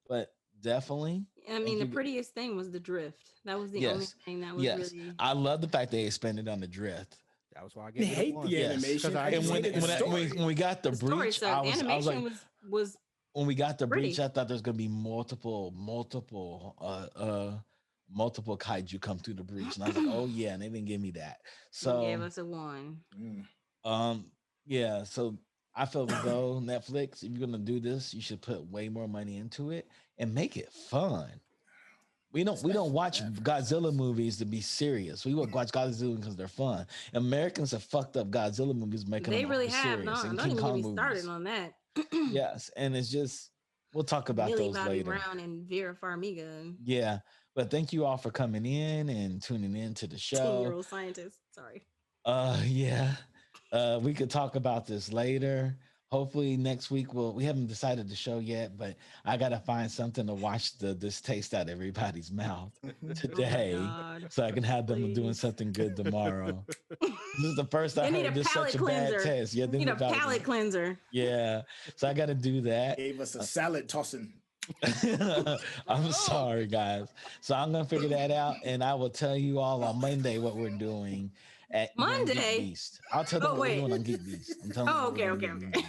But definitely, I mean, the prettiest thing was the drift. That was the only yes, thing that was yes. really. I love the fact they expanded on the drift. That was why I I gave it a hate 1. the Yes. animation. I And just hated the story. when we got the The story breach, sucked. The I was animation like, was when we got the pretty. breach, I thought there's gonna be multiple kaiju come through the breach, and I was like, oh yeah, and they didn't give me that. They gave So us a 1. yeah, so I feel as though Netflix, if you're gonna do this, you should put way more money into it and make it fun. We don't watch Godzilla movies to be serious. We watch Godzilla because they're fun. Americans have fucked up Godzilla movies, making They them really over have. serious. No, And don't King even get Kong me movies. started on that. Yes, and it's just we'll talk about Millie those Bobby later. Brown and Vera Farmiga. Yeah, but thank you all for coming in and tuning in to the show. 10-year-old scientist. Sorry. Yeah. We could talk about this later. Hopefully next week we haven't decided the show yet, but I gotta find something to wash this taste out of everybody's mouth today, so I can have them doing something good tomorrow. This is the first I heard this such a bad taste. Yeah, they need a palate cleanser. Yeah, so I got to do that. Gave us a salad tossing. I'm sorry, guys. So I'm gonna figure that out, and I will tell you all on Monday what we're doing at Monday. Geek Beast. I'll tell them what we're doing on Geek Beast. I'm telling them. Okay.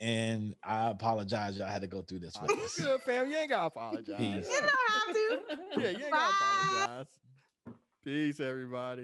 And I apologize. Y'all had to go through this with us. Good, fam. You ain't gotta apologize. Peace. You don't have to. Yeah, you ain't gotta apologize. Peace, everybody.